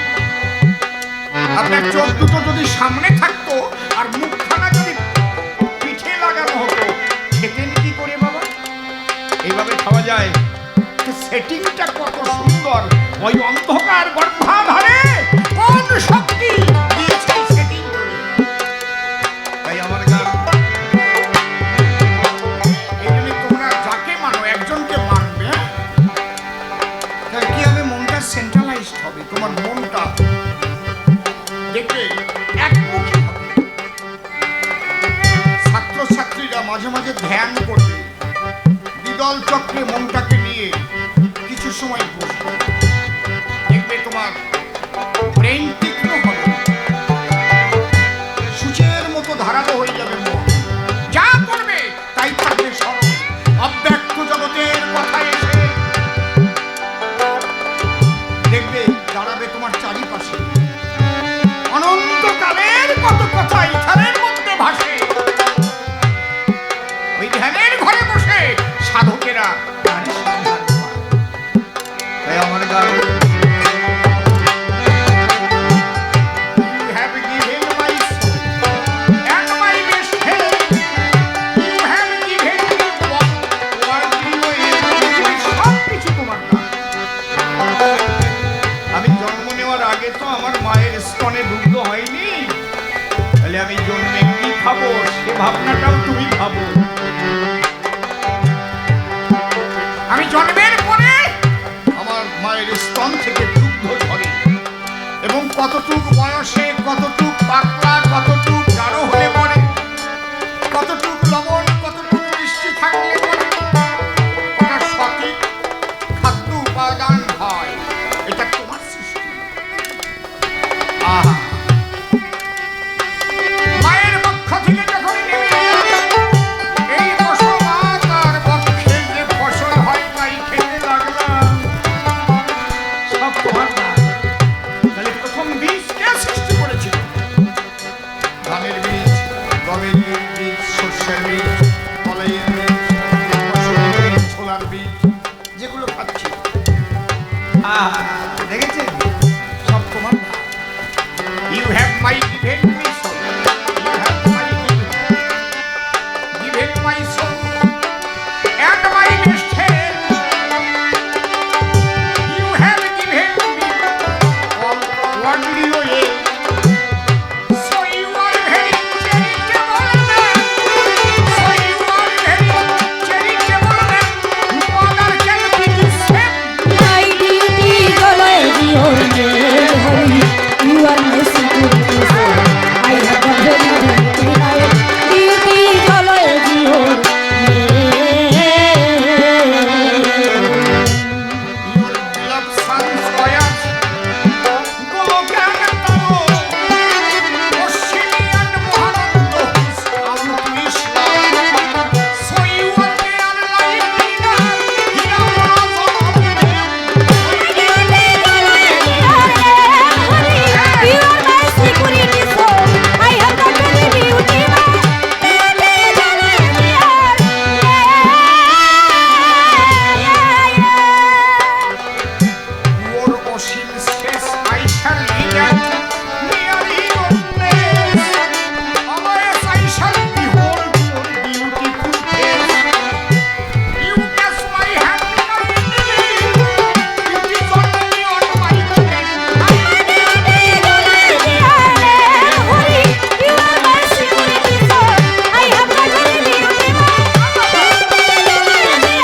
আপনার চোখ দুটো যদি সামনে থাকতো আর মুখখানা যদি পিঠে লাগানো হতো, খেতেন কি করে বাবা? এইভাবে খাওয়া যায়? সেটিংটা কত সুন্দর! ওই অন্ধকার গর্ভাধারে কোন শক্তি দিয়েছে সেটিং করে? তাই আমার গান, এই জন্য তোমরা যাকে মানো একজনকে মানবে, তাহলে কি হবে? মনটা সেন্ট্রালাইজড হবে, তোমার মনটা দেখবে একমুখী হবে। ছাত্রছাত্রীরা মাঝে মাঝে ধ্যান করবে, বিদল চক্রে মনটাকে নিয়ে কিছু সময় বসবে, দেখবে তোমার ব্রেইন তীক্ষ্ণ হবে, সূচের মতো ধারালো হয়ে যাবে মন। যা করবে তাই থাকবে স্মরণ। অব্যক্ত জগতের কথা এসে দেখবে দাঁড়াবে তোমার চারিপাশে। অনন্তকালের কত কথা ইথারের মধ্যে ভাসে। ওই ধ্যানের ঘরে বসে সাধকেরা তারই সন্ধান পায়। তাই আমার গান, You have given my soul and my best health. You have given me one worldly way. সব কিছু তোমার না। আমি জন্ম নেওয়ার আগে তো আমার মায়ের স্তনে দুগ্ধ হয়নি, তাহলে আমি জন্মে কি খাবো সে ভাবনাটাও তুমি ভাবো। আমি জন্মের পরে আমার মায়ের স্তন থেকে দুগ্ধ ঝরে, এবং কতটুক বয়সে কতটুক পাতলা, কতটুক গাঢ় হলে পরে, কতটুক লবণ, কতটুক মিষ্টি থাকলে পরে ওটা সঠিক খাদ্য উপাদান হয়। এটা তোমার সৃষ্টি। আহা, মায়ের পক্ষ থেকে যখন নেমে এই বসবা তার পক্ষে যে ফসল হয় তাই খেতে লাগলাম, সব তোমার না। তাহলে প্রথম বীজ কে সৃষ্টি করেছিল? দেখেছেন সব তোমার you have my given me soul you have my given my soul and my best friend you have given me all worldly way so you are very charitable man so you are very charitable man no other can be the same My duty is always your name, Hari. You are my security, soul. I have got very duty. My duty is always your name. your beloved son Soyaz Golokan Taro Oshimi and Mohanando Amrishna so you are their life leader in our My duty is always your name, Hari. You are my security, soul. I have got very duty. My duty is always your name. Your ocean space I shall lead at near your place. Always I shall behold your beautiful face. You kiss my hand kindly. It is only on my hand. My duty is always your name, Hari. You are my security, soul. I have got very duty. My duty is always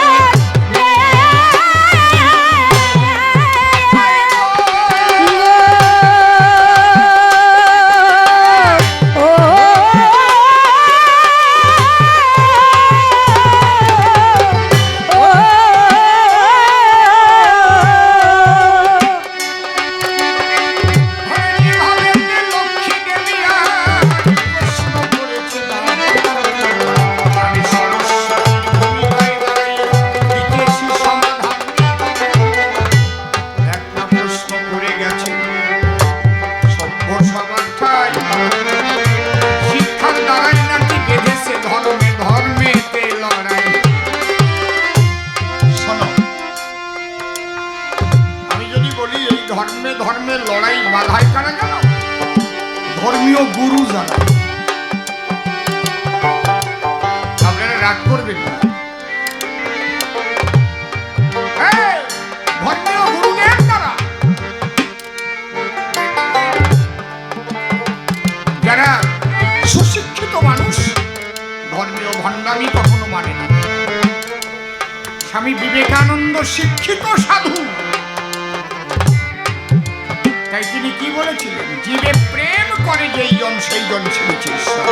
Lakshmi Devi আর প্রশ্ন করেছিলাম আমি সরস্বতীর ভূমিকায় দাঁড়াই দিতেছি সমাধান একটা প্রশ্ন করে গেছে সভ্য সমাজটাই শিক্ষার দ্বারাই নাকি বেঁধেছে ধর্মে ধর্মেতে লড়াই শোনো আমি যদি বলি এই ধর্মে ধর্মে লড়াই বাধায় কারা জানো ধর্মীয় গুরু যারা আপনারা রাগ করবেন না এই, ধর্মীয় গুরুদেব তারা যারা সুশিক্ষিত মানুষ ধর্মীয় ভণ্ডামি কখনো মানে না স্বামী বিবেকানন্দ শিক্ষিত সাধু তাই তিনি কি বলেছিলেন জীবে প্রেম করে যেই জন সেই জন ছেড়েছে ঈশ্বর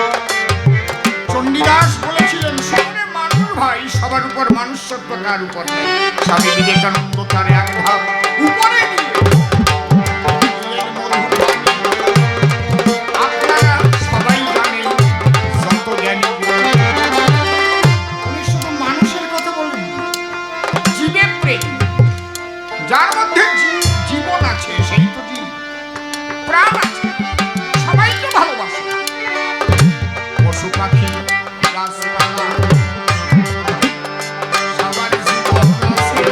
চণ্ডীদাস বলেছিলেন সবারে মানুষ ভাই সবার উপর মানুষত্ব তার উপর নেই স্বামী বিবেকানন্দ তার এক ধাপ উপরে গিয়ে দিলেন মধুর বাণী। আপনারা সবাই জানেন যত জ্ঞানী উনি শুধু মানুষের কথা বলবেন না জীবে প্রেম যার মধ্যে জীবন আছে সেই তো জীব প্রাণ আছে সবাইকে ভালোবাসে পশু পাখি গাছপালা সবার জীবন আছে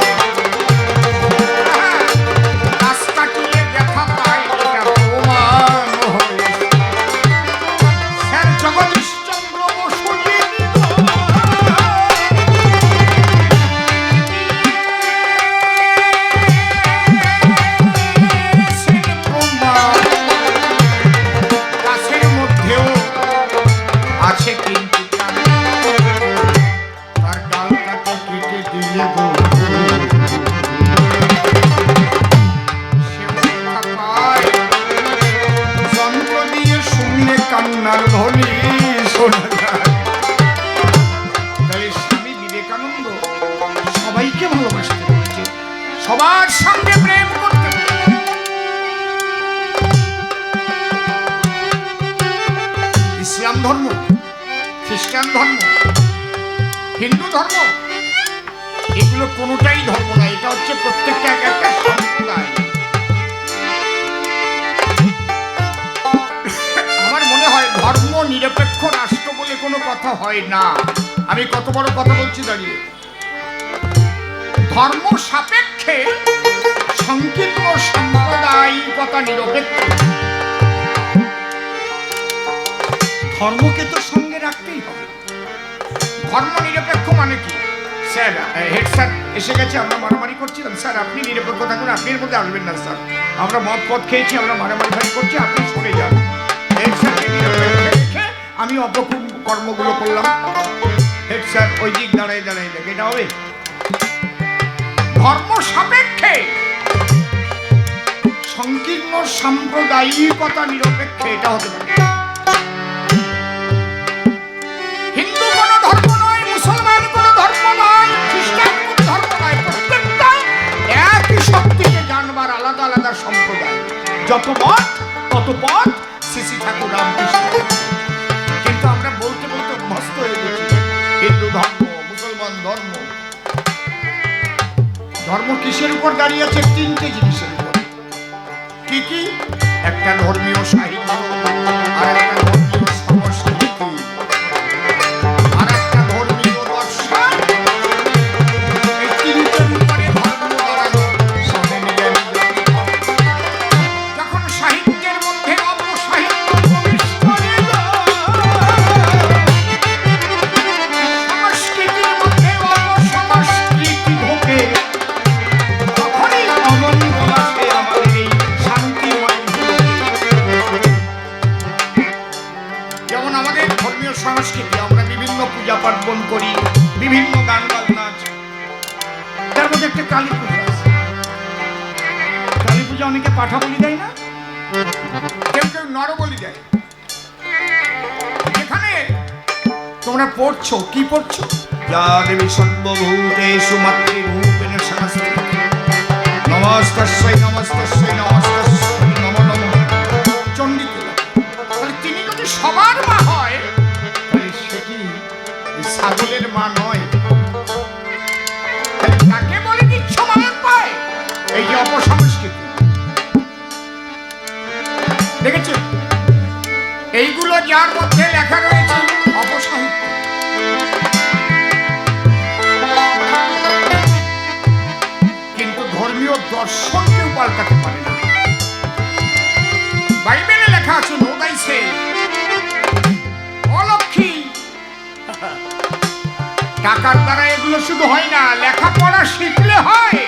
গাছ কাটিয়ে দেখা পায় এটা প্রমাণ হয়েছে স্যার জগদীশচন্দ্র বসু গাছের মধ্যেও আছে কিন্তু প্রাণ। তার ডালটাকে কেটে দিলে গো সেও দেখা পায় যন্ত্র দিয়ে শুনলে কান্নার ধ্বনি শোনা যায় তাই স্বামী বিবেকানন্দ সবাইকে ভালোবাসতে বলেছে সবার সঙ্গে প্রেম করতে বলেছে ইসলাম ধর্ম খ্রিস্টান ধর্ম হিন্দু ধর্ম এগুলো কোনোটাই ধর্ম না এটা হচ্ছে প্রত্যেকটা এক একটা সম্প্রদায় আমার মনে হয় ধর্ম নিরপেক্ষ রাষ্ট্র বলে কোনো কথা হয় না আমি কত বড় কথা বলছি দাঁড়িয়ে ধর্ম সাপেক্ষে সংখ্যা সাহিত্যিকতা নিরপেক্ষ। ধর্মকে তো সঙ্গে রাখতেই হবে। ধর্ম নিরপেক্ষ মানে কি? স্যার, হেড স্যার এসে গেছে, আমরা মারামারি করছিলাম, স্যার আপনি নিরপেক্ষ থাকুন, আপনি এর মধ্যে আসবেন না স্যার, আমরা মদ পথ খেয়েছি, আমরা মারামারি ভাই করছি, আপনি সরে যান। হেড স্যারকে নিরপেক্ষ রেখে আমি অপকর্ম কর্মগুলো করলাম। হেড স্যার ওই দিক দাঁড়াই দাঁড়াই দেখে, এটা হবে? ধর্ম সাপেক্ষে, সংকীর্ণ সাম্প্রদায়িকতা নিরপেক্ষে এটা হতে পারে। হিন্দু কোনো ধর্ম নয়, মুসলমান কোনো ধর্ম নয়, খ্রিস্টান কোনো ধর্ম নয়, প্রত্যেকটা একই শক্তিকে জানবার আলাদা আলাদা সম্প্রদায়। যত মত তত পথ, শ্রী ঠাকুর রামকৃষ্ণ। কিন্তু আমরা বলতে বলতে অভ্যস্ত হয়ে গেছি হিন্দু ধর্ম, মুসলমান ধর্ম। ধর্ম কিসের উপর দাঁড়িয়ে আছে? তিনটে জিনিসের উপর। কি কি? একটা ধর্মীয় সাহিত্য, আর একটা ধর্মীয় সংস্কৃতি, আর একটা ধর্মীয় দর্শন। এই তিনটের উপরে ধর্ম দাঁড়ানো সামনে নিয়ে। যখন সাহিত্যের মধ্যে অপসাহিত্য প্রবেশ করে, সংস্কৃতির মধ্যে অপসংস্কৃতি ঢোকে, তখনই অমঙ্গল আসে আমাদের এই শান্তিময় জীবনে। যেমন আমাদের ধর্মীয় সংস্কৃতি, আমরা বিভিন্ন পূজা পার্বণ করি, বিভিন্ন গান বাজনা আছে। তার মধ্যে একটা কালী পূজা আছে। কালী পূজা অনেকে পাঠা বলি দেয় না, কেউ কেউ নর বলি দেয়। এখানে তোমরা পড়ছো, কি পড়ছো? যা দেবী সর্বভূতেষু মাতৃরূপেণ সংস্থিতা, নমস্তস্যৈ নমস্তস্যৈ নমস্তস্যৈ নমো নমঃ। চণ্ডীকে তাহলে তিনি যদি সবার মা হয়, তাহলে সে কি ওই ছাগলের মা নয়? তাহলে তাকে বলে দিচ্ছ মায়ের পায়। এই যে অপসংস্কৃতি দেখেছো, এইগুলো যার মধ্যে লেখা রয়েছে অপসাহিত্য। কিন্তু ধর্মীয় দর্শন কেউ পাল্টাতে পারে না। বাইবেলে লেখা আছে নো দাই সে, অলক্ষী। টাকার দ্বারা এগুলো শুধু হয় না, লেখাপড়া শিখলে হয়।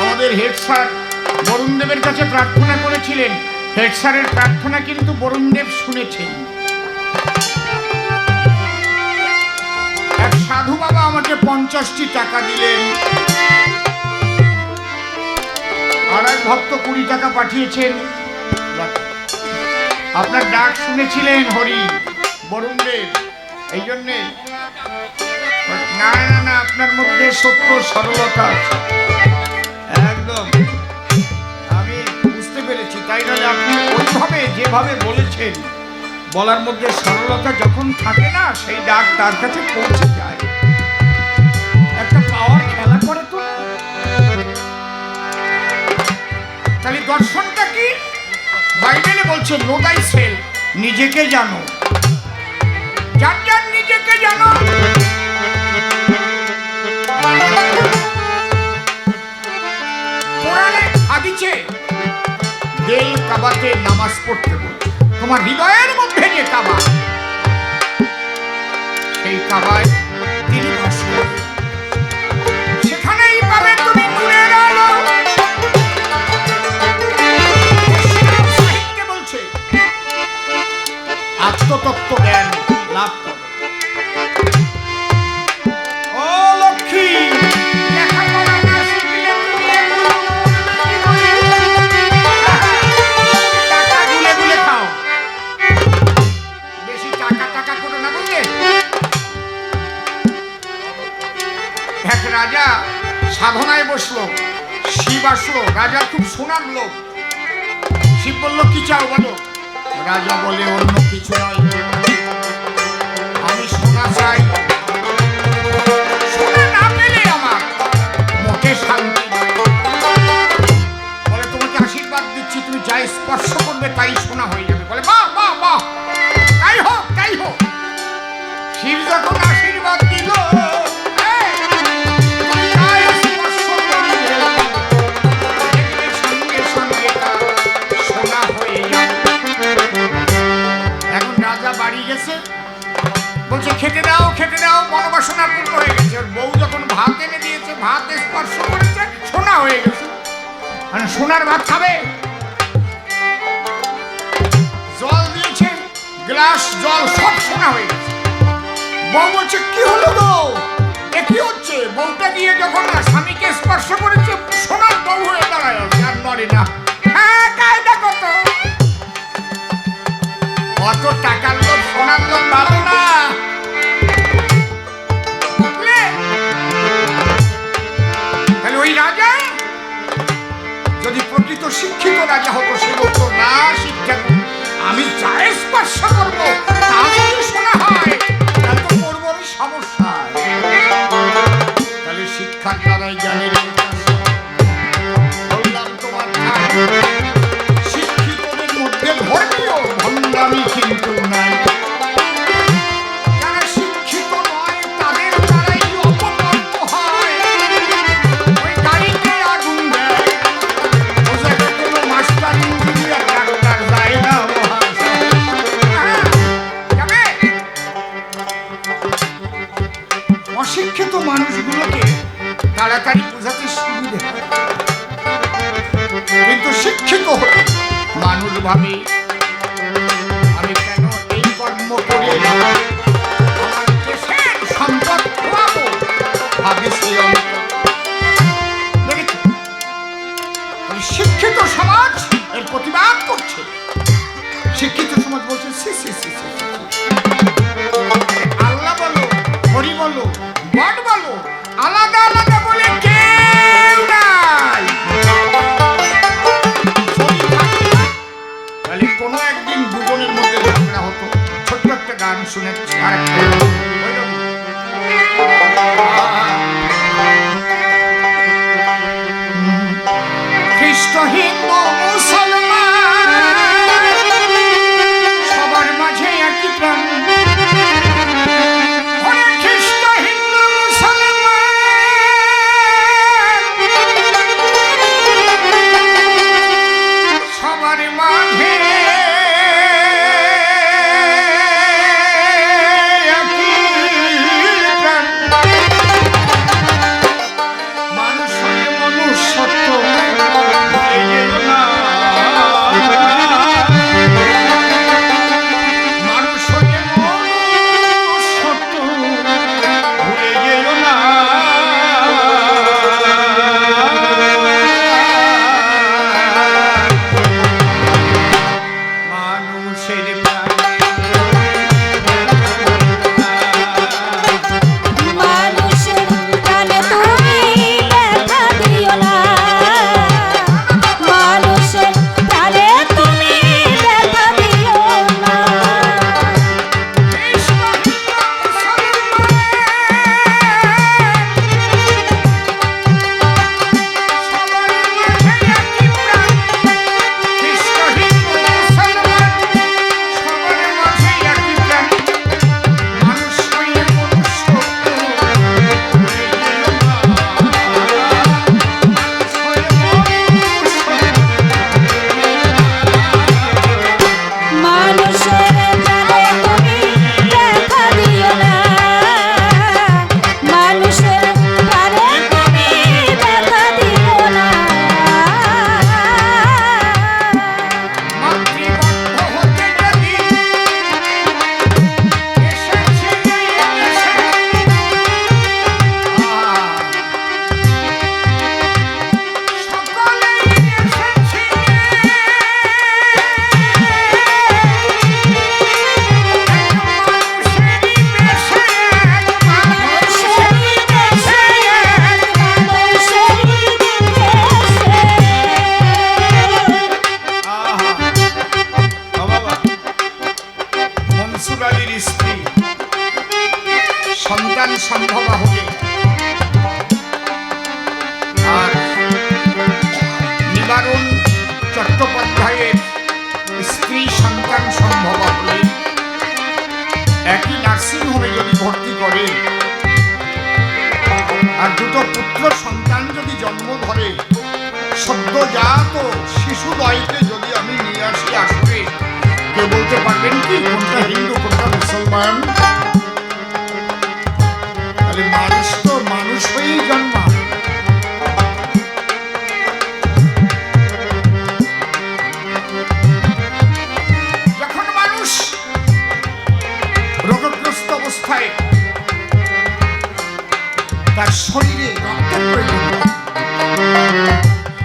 আমাদের হেড স্যার বরুণদেবের কাছে প্রার্থনা করেছিলেন। হেড স্যারের প্রার্থনা কিন্তু বরুণদেব শুনেছেন। এক সাধু বাবা আমাকে 50টি টাকা দিলেন, আর এক ভক্ত 20 টাকা পাঠিয়েছেন। আপনার ডাক শুনেছিলেন হরি বরুণদেব, এই জন্যে। না না না, আপনার মধ্যে সত্য সরলতা আছে একদম, আমি বুঝতে পেরেছি। তাই নাহলে আপনি ওইভাবে যেভাবে বলেছেন, বলার মধ্যে সরলতা যখন থাকে না, সেই ডাক তার কাছে পৌঁছে যায়। একটা পাওয়ার খেলা করে তো। তাহলে দর্শনটা কি? বাইবেলে বলছে নো দাই সেলফ, নিজেকে জানো। যার যার নিজেকে জানো। কোরআনে হাদিসে দিল কাবাতে নামাজ পড়তে বলছে। তোমার হৃদয়ের মধ্যে যে কাবা, সেই কাবায় তিনি বাস করেন। সেখানেই পাবে তুমি নূরের আলো। সাহিত্যে বলছে আত্মতত্ত্ব জ্ঞান লাভ করো। ও লক্ষ্মী, লেখাপড়া না শিখলে তুমি টাকা গুলে গুলে খাও, বেশি টাকা টাকা করো না, বুঝলে? এক রাজা সাধনায় বসলো, শিব আসলো। রাজা খুব সোনার লোক। শিব বলল কি চাও বলো? রাজা বলে অন্য কিছু নয়, আমি সোনা চাই। সোনা না পেলে আমার মোটে শান্তি নয়। বলে তোমাকে আশীর্বাদ দিচ্ছি, তুমি যাই স্পর্শ করবে তাই সোনা হয়ে যাবে। বলে বাহ বাহ বাহ, তাই হোক তাই হোক। শিব যখন আশীর্বাদ দিল, গেছে, ওর বউ যখন ভাত এনে দিয়েছে, ভাত স্পর্শ করেছে, সোনা হয়ে গেছে। মানে সোনার ভাত খাবে। জল দিয়েছে, গ্লাস জল সব সোনা হয়ে গেছে। বউ বলছে কি হলো গো, এ কি হচ্ছে? বউটা গিয়ে যখন স্বামীকে স্পর্শ করেছে, সোনার বউ হয়ে দাঁড়ায় আছে, আর নড়ে না। হ্যাঁ, কায়দা কত, অত টাকার লোক সোনার লোক ভালো না। তাহলে ওই রাজা যদি প্রকৃত শিক্ষিত রাজা হতো, সে বলতো না, শিক্ষা আমি চাই স্পর্শ করবো, তা যদি শোনা হয় তাহলে তো করবো আমি সমস্যা। তাহলে শিক্ষার দ্বারাই জ্ঞানের বললাম তোমার শিক্ষিতদের মধ্যে ধর্মীয় ভণ্ডামি কিন্তু নাই। যারা শিক্ষিত নয় তাদের দ্বারাই অপকর্ম হয়। ওই গাড়িতে আগুন দেয়, ও জায়গায় কোনো মাস্টার ইঞ্জিনিয়ার ডাক্তার যায় না। অশিক্ষিত মানুষগুলোকে তাড়াতাড়ি বোঝাতে সুবিধে হয়, কিন্তু শিক্ষিত হলে মানুষ ভাবে আমি কেন এই কর্ম করে আমার দেশের সম্পদ খোয়াবো, ভাবে সেই অন্তর। দেখেছি শিক্ষিত সমাজ এর প্রতিবাদ করছে। শিক্ষিত সমাজ বলছে সি সি সি সি, আল্লাহ বলো, হরি বলো, গড বলো, আলাদা আলাদা বলে কেউ নাই। তাহলে কোনো একদিন দুজনের মধ্যে ঝগড়া হতো। ছোট্ট একটা গান শুনেছি, আর খ্রিস্ট হিন্দু মুসলমান সবার মাঝে একই প্রাণ। সদ্যজাত শিশুদ্বয়কে যদি আমি নিয়ে আসি আসরে, কেউ বলতে পারবেন কি কোনটা হিন্দু কোনটা মুসলমান? তাহলে মানুষ তো মানুষ হয়েই জন্মা। যখন মানুষ রোগগ্রস্ত অবস্থায় তার শরীরে রক্তের প্রয়োজন,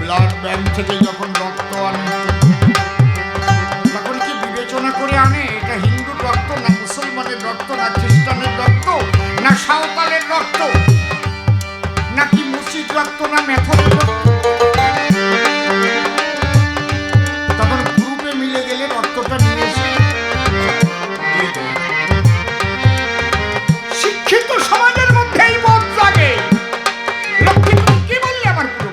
ব্লাড ব্যাংক থেকে যখন রক্ত আনে তখন কি বিবেচনা করে আনে এটা হিন্দুর রক্ত না মুসলমানের রক্ত না খ্রিস্টানের রক্ত না সাঁওতালের রক্ত নাকি মসজিদ রক্ত না মেথরের রক্ত? তখন গ্রুপে মিলে গেলে রক্তটা নিয়ে এসে দিয়ে দেয়। শিক্ষিত সমাজের মধ্যেই বোধ জাগে। লক্ষ্মী তুমি কি বললে আমার পুরো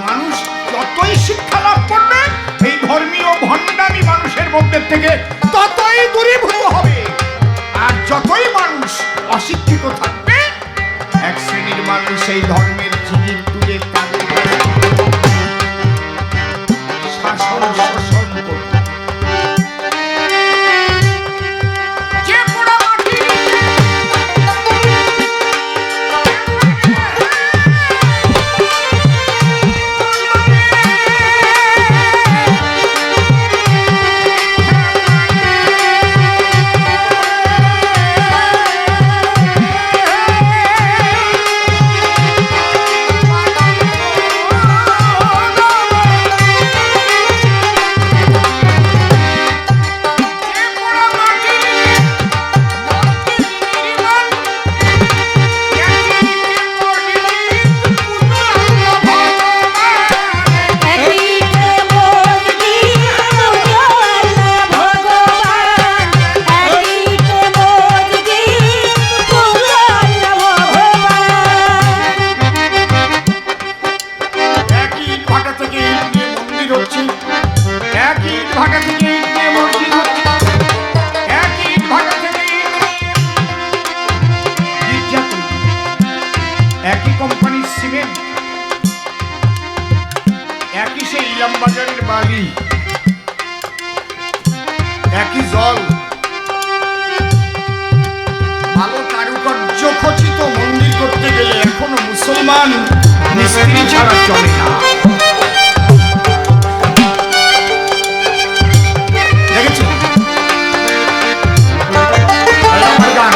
মানুষ যতই শিক্ষা লাভ করবে এই ধর্মীয় ভণ্ডামি মানুষের মধ্যে থেকে ততই দূরীভূত হবে। আর যতই মানুষ অশিক্ষিত থাকবে এক শ্রেণীর মানুষ এই ধর্মের জিনিস তুলে তাদের শাসন শোষণ করবে। যে পোড়া মাটি বাজারের বালি একই জল। ভালো কারুকার্য খচিত মন্দির করতে গেলে এখনো মুসলমান মিস্ত্রি ছাড়া চলে না। দেখেছেন আমার গান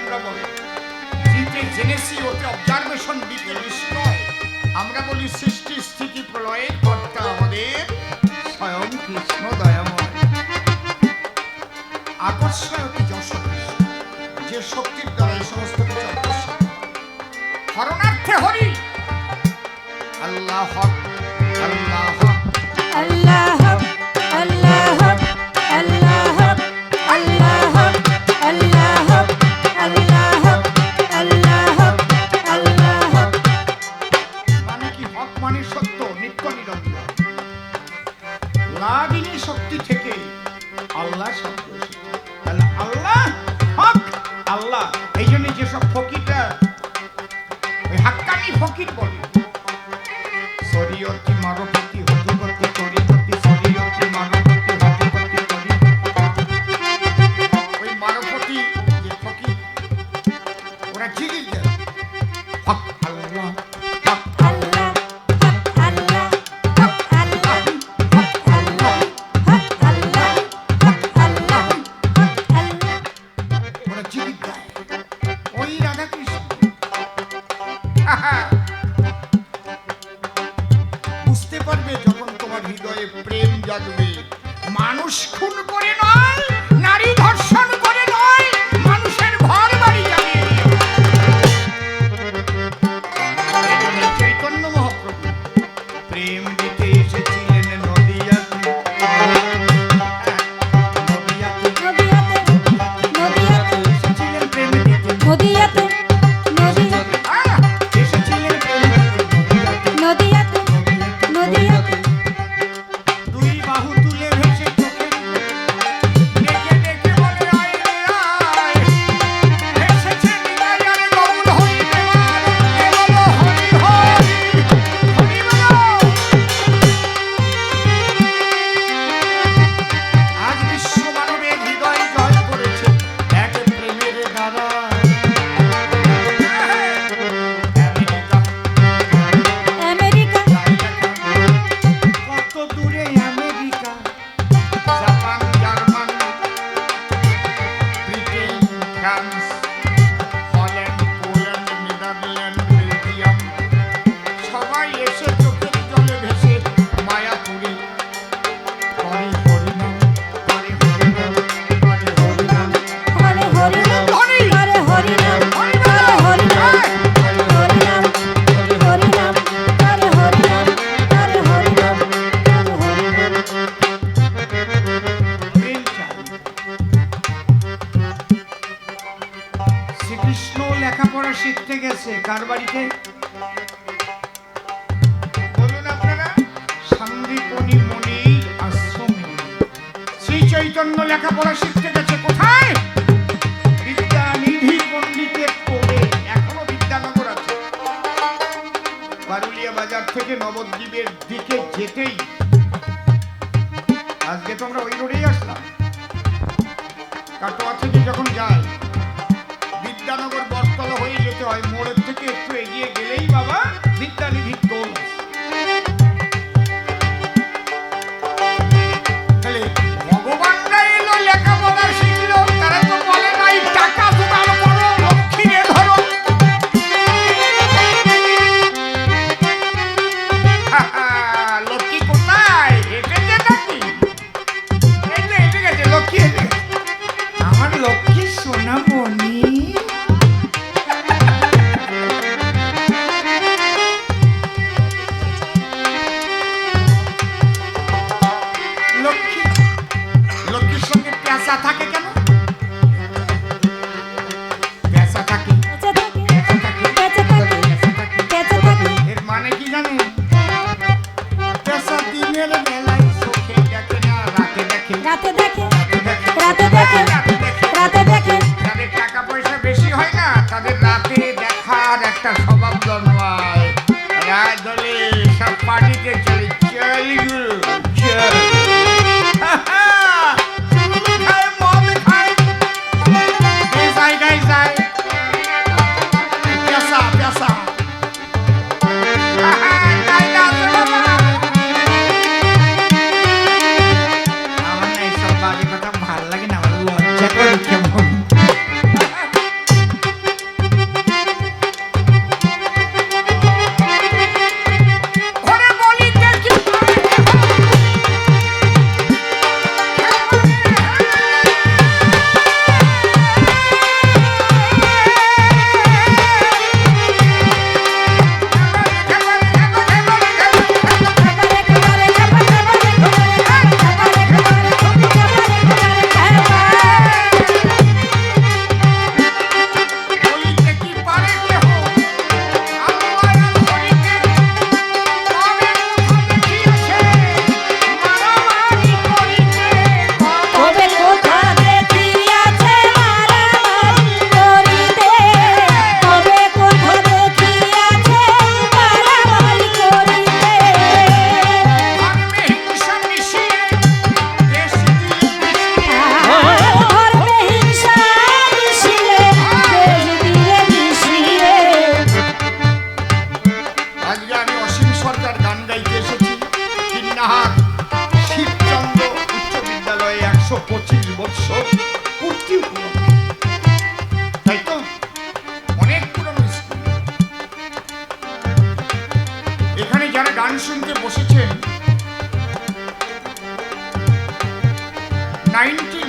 বিজ্ঞানরা বলে, দিতে জেনেছি ওতে অবজারভেশন দিতে নিশ্চয়। আমরা বলি সৃষ্টি স্থিতি প্রলয়ের কর্তা আমাদের স্বয়ং কৃষ্ণ দয়াময়। আকর্ষণ অতি যশস্বী, যে শক্তির দ্বারা এই সমস্ত কিছু আকর্ষণ। হরণার্থে হরি, আল্লাহ হক, আল্লাহ হক, আল্লাহ হক, আল্লাহ হক, আল্লাহ হক, আল্লাহ হক, আল্লাহ হক, আল্লাহ হক, আল্লাহ হক, আল্লাহ হক। মানে কি? হক মানে সত্য, নিত্য নিরন্তর। লাদিনী শক্তি থেকে আল্লাহ শব্দ এসেছে। তাহলে আল্লাহ হক, আল্লাহ। এই জন্য যেসব ফকিররা ওই হাক্কানি ফকির বলে, শরীয়তি মারফতি হযরতি তরিকতি, শরীয়তি মারফতি হযরতি তরিকতি। ওই মারফতি যে ফকির, ওরা জিগির দেয় হক আল্লাহ, হক আল্লাহ হক, আল্লাহ হক, আল্লাহ হক, আল্লাহ হক, আল্লাহ হক, আল্লাহ হক, আল্লাহ। ওরা জিগির দেয় ওই রাধাকৃষ্ণ। বুঝতে পারবে যখন তোমার হৃদয়ে প্রেম জাগবে। মানুষ খুন করে নয়, নারী ধর্ষণ করে নয়, মানুষের ঘর বাড়ি জ্বালিয়ে দিয়ে। এজন্য চৈতন্য মহাপ্রভু প্রেম দিতে এসেছিলেন নদিয়াতে। নদিয়াতে নদিয়াতে, নদিয়াতে, এসেছিলেন প্রেম দিতে। নদিয়াতে, নদিয়াতে, এসেছিলেন প্রেম দিতে নদিয়াতে। নদিয়াতে, নদিয়াতে। দুই বাহু তুলে ভেসে চোখে ডেকে ডেকে বলে আয় রে আয়, এসেছে বিদায়ের গৌর হইতে কে বলো হরি হরি, হরি বলো। আজ বিশ্ব মানবের হৃদয় জয় করেছে এক প্রেমের দ্বারা। আমেরিকা, আমেরিকা, কত দূরে America, Japan, German, Britain, France, Holland, Poland, Netherland, Belgium, সবাই এসে চোখের জলে ভেসে মায়াপুরে করে হরিনাম, করে হরিনাম, করে হরিনাম। হরে হরিনাম, হরি, হরে হরিনাম, হরি হরে বলো, হরিনাম, হরি। হরিনাম, হরে হরিনাম, হরে হরিনাম, হরে হরিনাম, হরে হরিনাম। প্রেম চাই। শ্রীকৃষ্ণ লেখাপড়া শিখতে গেছে কার বাড়িতে? বলুন আপনারা। সন্দীপনী মুনির আশ্রমে শ্রী চৈতন্য লেখাপড়া শিখতে গেছে কোথায়? বিদ্যানিধি পণ্ডিতের কোলে। এখনো বিদ্যানগর আছে। বারুলিয়া বাজার থেকে নবদ্বীপের দিকে যেতেই, আজকে তো আমরা ওই রোডেই আসলাম, কাটোয়া থেকে যখন যাই বিদ্যানগর বটতলা হয়ে যেতে হয়। মোড়ের থেকে একটু এগিয়ে গেলেই বাবা বিদ্যানিধির দোল আছে। তাহলে ভগবানরা এলো লেখাপড়া শিখলো, তারা তো বলে নাই টাকা জোগাড় করো, লক্ষ্মীরে ধরো। লক্ষ্মী কোথায়?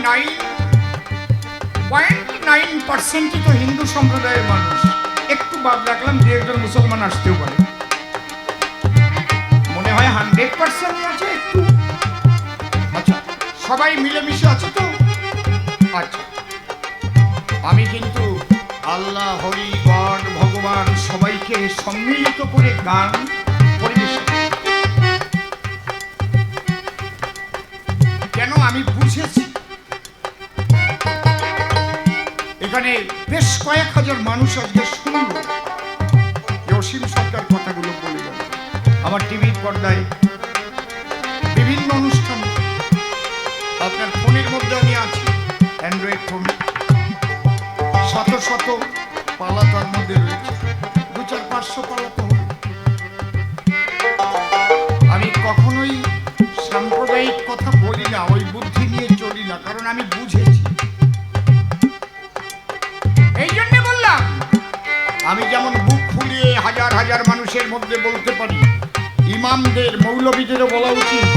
99.9% তো হিন্দু সম্প্রদায়ের মানুষ, একটু বাদ রাখলাম যে একজন মুসলমান আসতেও পারে, মনে হয় 100% আছে একটু। আচ্ছা, সবাই মিলেমিশে আছে তো? আচ্ছা, আমি কিন্তু আল্লাহ, হরি, গড, ভগবান সবাইকে সম্মিলিত করে গান পরিবেশন, কেন আমি বুঝেছি এখানে বেশ কয়েক হাজার মানুষ আজকে শুনল যে অসীম সরকার কথাগুলো বলে গেল। আমার টিভির পর্দায় বিভিন্ন অনুষ্ঠান, আপনার ফোনের মধ্যে আমি আছি, অ্যান্ড্রয়েড ফোন, শত শত পালা তার মধ্যে রয়েছে, 200-500 পালা তো হবে। আমি কখনোই সাম্প্রদায়িক কথা বলি না, ওই বুদ্ধি নিয়ে চলি না, কারণ আমি বুঝেছি। এই জন্য বললাম, আমি যেমন বুক ফুলিয়ে হাজার হাজার মানুষের মধ্যে বলতে পারি, ইমামদের, মৌলবীদেরও বলা উচিত,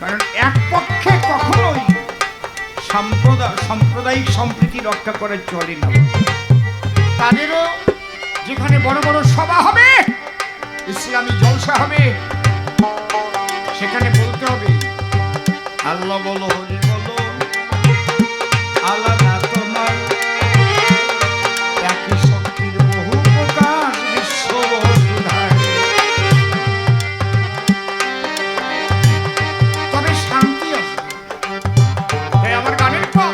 কারণ এক পক্ষে কখনোই সাম্প্রদায়িক সম্প্রীতি রক্ষা করে চলে না। তাদেরও যেখানে বড় বড় সভা হবে, ইসলামী জলসা হবে, সেখানে বলতে হবে আল্লাহ বলো, হরি বলো, আলাদা তোমার একই শক্তির বহু প্রকাশ বিশ্ব বসুধায়। তবে শান্তি আছে। তাই আমার গানের পর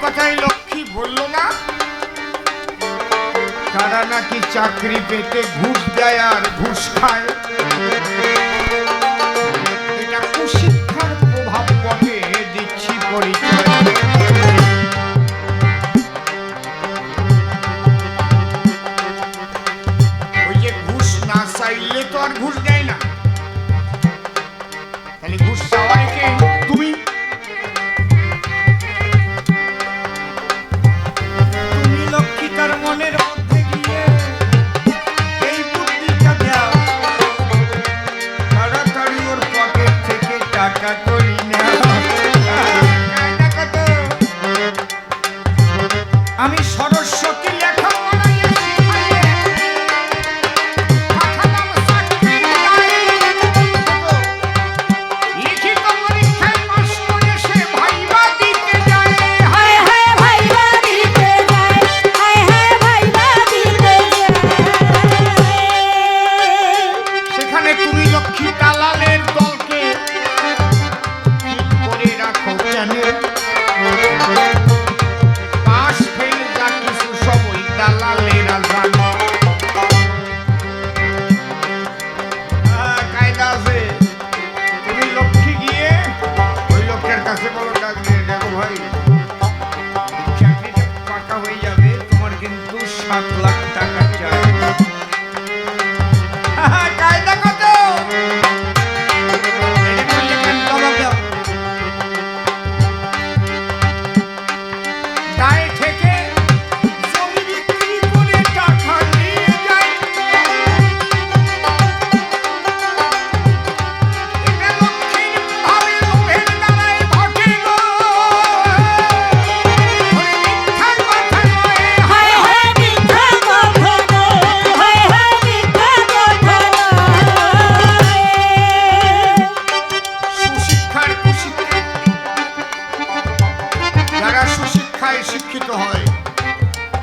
কথাই লক্ষ্মী বলল না, তারা নাকি চাকরি পেতে ঘুষ দেয় আর ঘুষ খায়। এটা কুশিক্ষার প্রভাব বটে, দিচ্ছি পরিচয়। ওই যে ঘুষ না চাইলে তো আর ঘুষ দেয় না, তাহলে ঘুষ চাওয়া রেখে তুমি লক্ষ্মী তার মনের মধ্যে গিয়ে এই বুদ্ধিটা দাও, তাড়াতাড়ি ওর পকেট থেকে টাকা করি নাও। আমি সরস্বতী লেখা বানাইয়ে শিখাইয়ে পাঠালাম চাকরির গায়ে। লিখিত পরীক্ষায় পাস করে সে ভাইবা দিতে যায়। হায় হায় ভাইবা দিতে যায়, হায় হায় ভাইবা দিতে যায়। সেখানে তুমি লক্ষ্মী দালালের দলকে ঠিক করে রাখো কেন? পাস ফেল যা কিছু সব ওই দালালেরা জানে। কায়দা আছে। তুমি লক্ষ্মী গিয়ে ওই লোকের কাছে বলো, ডাক দিয়ে দেখো ভাই, চাকরিটা পাকা হয়ে যাবে, তোমার কিন্তু 7 লাখ টাকা চাই। কায়দা কত? এটা করলে কেন জবাব দাও? গায়ে থেকে জমি বিক্রি করে টাকা নিয়ে যায়। এটা লক্ষ্মীর ভাবে লোভের দ্বারাই ঘটে গো। ওরে মিথ্যা কথা নয়, হায় হায় মিথ্যা কথা নয়, হায় হায় মিথ্যা কথা নয়। সুশিক্ষার কুশিক্ষা। যারা সুশিক্ষায় শিক্ষিত হয়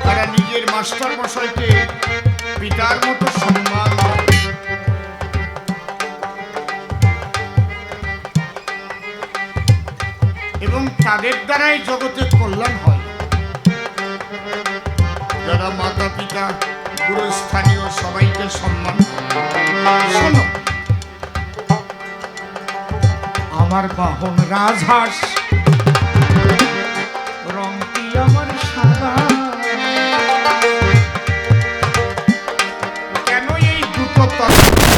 তারা নিজের মাস্টার মশাইকে পিতার মতো সম্মান করে। এবং তাদের দ্বারাই জগতের কল্যাণ হয়। যারা মাতা পিতা গুরুস্থানীয় সবাইকে সম্মান করে। শোনো, আমার বাহন রাজহাঁস, রংটি আমার সাদা। কেন এই দুটো তত্ত্ব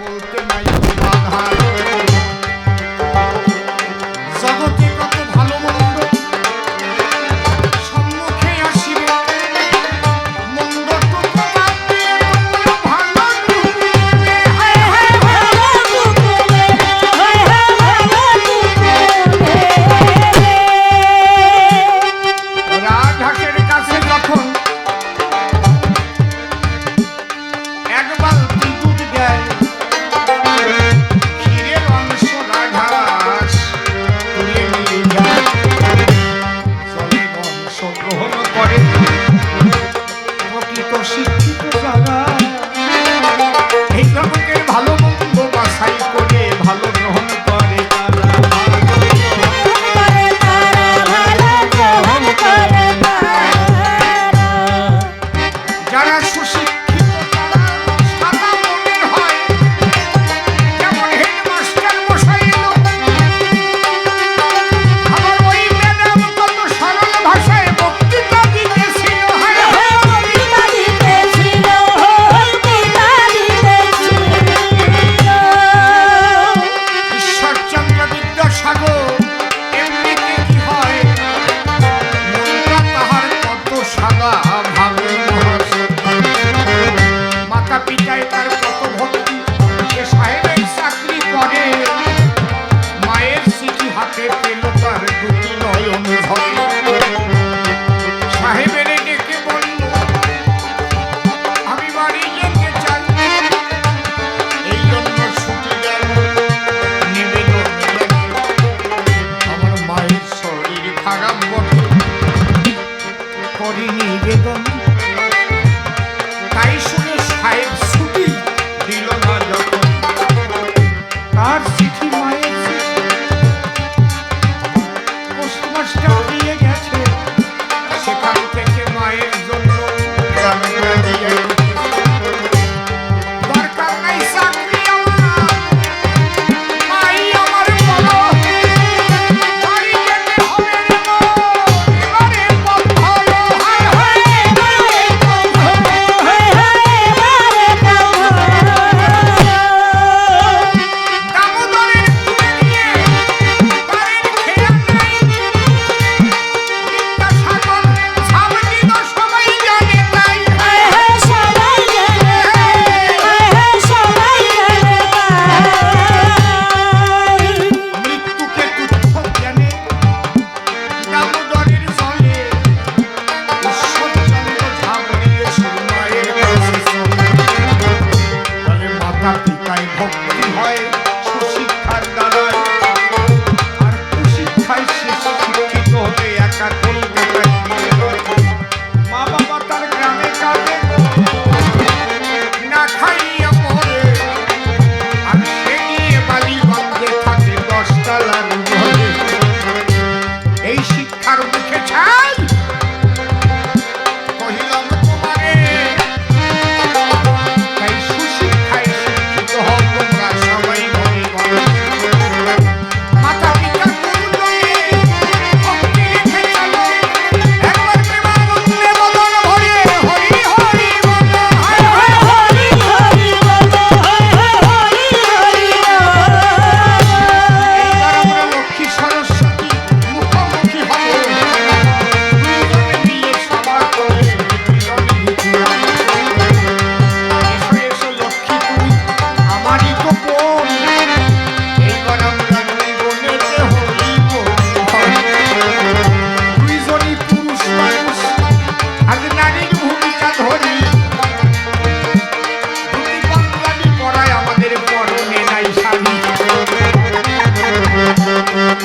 বলতে নাই বাধা? জগতে কত ভালো মন্দ সম্মুখে আসিবে, মন্দটুকু বাদ দিয়ে তোমরা ভালো ঢুকিবে। হায় হায় ভালো টুকুলে, হায় হায় ভালো টুকুলে।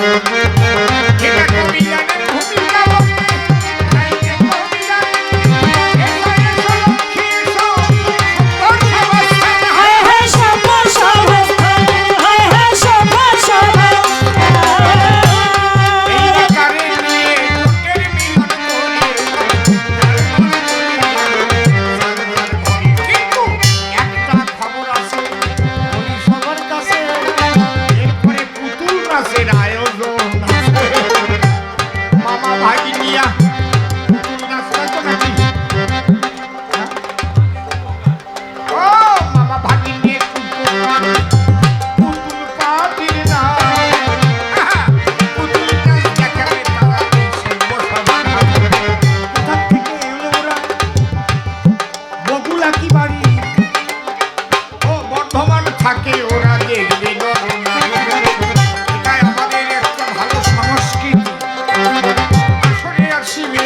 এটা কবিগানের ভূমিকা বটে। তাই যে কবিগান, এসো এসো লক্ষ্মী এসো, সত্তর সবস্থান হায় হায় সভা সভাস্থান, হায় হায় সভা সভাস্থান। এই আকারে নিয়ে জোটের মিলন করে, কিন্তু একটা খবর আছে বলি সবার কাছে, এরপরে পুতুল নাচের আয়োজন আছে। মামা ভাগিনিয়া পুতুল নাচটা তো নাকি? হ্যাঁ? ও মামা ভাগিনিয়া পুতুল পাটির নাচ। পুতুল নাচ দেখাবে তারা এসে বসাবে না। কোথা থেকে এলো ওরা? বগুলা কি বাড়ি? ও বর্ধমান থাকে, ওরা দেখবে নরনারী। এটাই আমাদের একটা ভালো সংস্কৃতি। আসলে আসিবে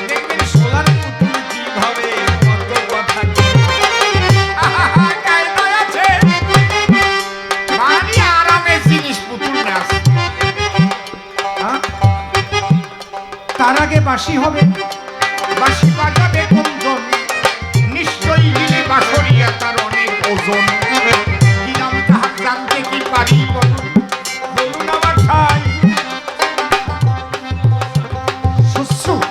দেখবেন সোলার পুতুল কিভাবে কত কথা কায়দায় আছে। মানে আরামের জিনিস পুতুল নাচ। হ্যাঁ? তার আগে বাঁশি হবে, বাঁশি বাজাবে কোনজন? নিশ্চয়ই দিলে বাঁশরিয়া, তার অনেক ওজন। কি নাম তাহার জানতে কি পারি বলুন? বলুন আমার ঠাই। সুশ্রুত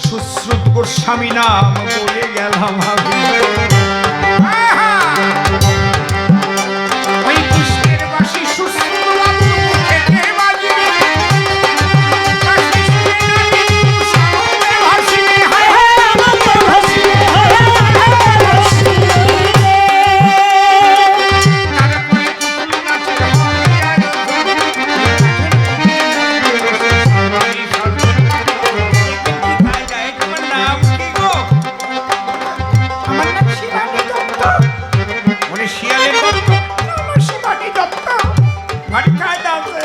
সুশ্রুত গোস্বামী নাম বলে গেলাম আমি। আহা! ওই কৃষ্ণের বাঁশি সুশ্রুত বাবুর মুখেতে বাজিবে। বাঁশি শুনে নাকি সামনে ভাসিবে। হায় হায়! হায় আমার প্রাণ হাসিবে, হায় হায় আমার প্রাণ হাসিবে। তারপরে পুতুল নাচের হবে আয়োজন। তোমার নাম কি গো? আমার নাম শিবানী দত্ত। মানে শিয়ালের দত্ত? আমার শিবানী দত্ত। ভারী কায়দা আছে।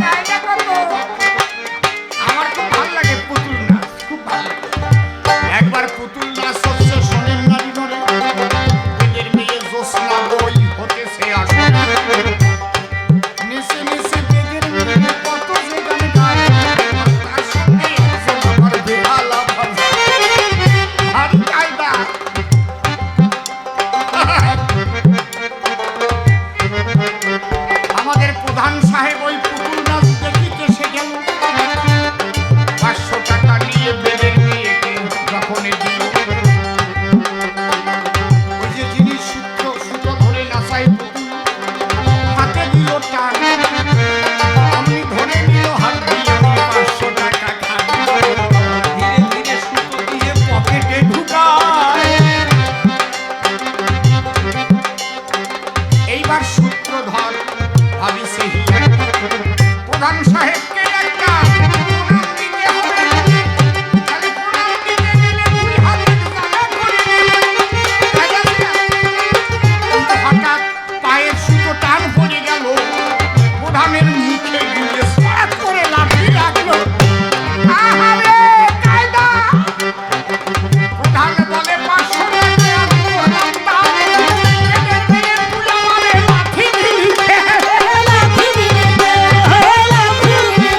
কায়দা কত? আমার খুব ভালো লাগে পুতুল নাচ, খুব ভালো লাগে। একবার পুতুল নাচ হচ্ছে শোনেন নারী নরে, এদের মেয়ে জ্যোৎস্না বই হতেছে আসলে। নেচে নেচে বেগের মেয়ে কত যে গান গায়, তার সঙ্গে একজন আমার বেহালা ভাষা। ভারী কায়দা। আমাদের প্রধান সাহেব ওই পুতুল নাচ দেখিতে সে গেল। 500 টাকা নিয়ে বেদের মেয়েকে যখন দিল, ওই যে যিনি সুতো ধরে নাচাই পুতুল, হাতে দিল টান, অমনি ধরে নিল হাত দিয়ে 500 টাকা খান। ধীরে ধীরে সুতো দিয়ে পকেটে ঢুকায়। এইবার সূত্রধর ভাবিছে প্রধান সাহেবকে একটা প্রণাম দিতে হবে। তাহলে প্রণাম দিতে গেলে 2 হাতের জায়গা করে নেবে। কিন্তু হঠাৎ পায়ের সুতো টান পড়ে গেল, প্রধানের মুখে দিয়ে সাত করে লাঠি লাগলো। আহারে কায়দা! প্রধান বলে 500 টাকা আমি করলাম দান। এদের মেয়ে তুলে মারে লাঠি দিলিছে। লাঠি দিলে, লাঠি দিলে।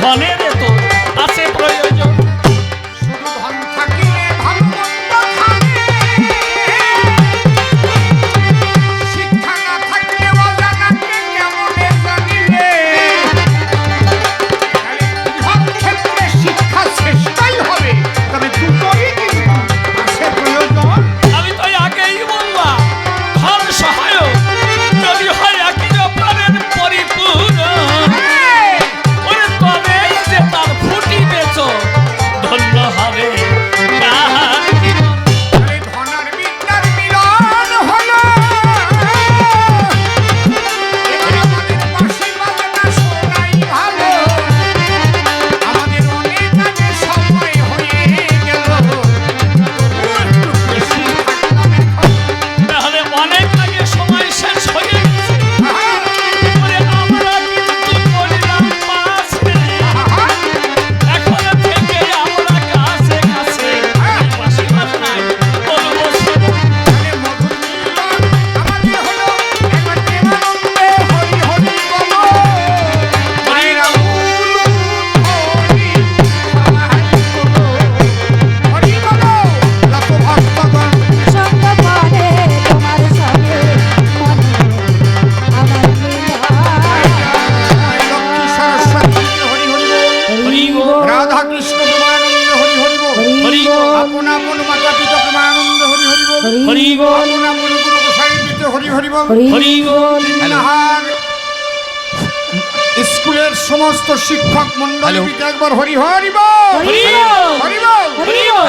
ধনের তো আছে প্রয়োজন। শুধু ধন থাকিলে ভালো মন্দ খাবে, শিক্ষা না থাকলে অজানাকে কেমনে জানিবে। তাহলে বৃহৎ ক্ষেত্রে শিক্ষা চেষ্টাই হবে, তবে দুটোই কিন্তু আছে প্রয়োজন। আমি তো আগেই বললাম ধন সহায়ক, যদি হয় একই অপরের পরিপূরক, ওরে তবে যে তার ফুটিবে চোখ, ধন্য হবে তাহার জীবন। তাহলে ধন আর বিদ্যার মিলন হলো। এবার আমাদের বাঁশি বাজনা শোনাই ভালো, আমাদের অনেক আগে সময় হয়ে গেল। একটু বেশি থাকলাম এখন। তাহলে অনেক আগে সময় শেষ হয়ে গেছে। ওরে আমরা কিন্তু করলাম পাশে, এখন থেকে আমরা কাছে কাছে বাঁশি বাজনায় বলবো শোনো। তাহলে মধুর মিলন আমাদের হলো, একবার প্রেমানন্দে হরি হরি বলো। মায়েরা উলু হরি সবাই বলো, হরি বলো। যত ভক্তগণ সঙ্গ করে তোমার সঙ্গে মনে আমার লক্ষ্মী সরস্বতী হরি হরি বল। হরি বল। রাধা কৃষ্ণ প্রেমানন্দ হরি হরি বল। হরি বল। আপন আপন মাতা পিতা প্রেমানন্দ হরি হরি বল। হরি বল। আপন আপন গুরু গোসাই পিতা হরি হরি বল। হরি বল। নাহার স্কুলের সমস্ত শিক্ষক মন্ডলী পিতা একবার হরি হরি বল। হরি বল। হরি বল। হরি বল।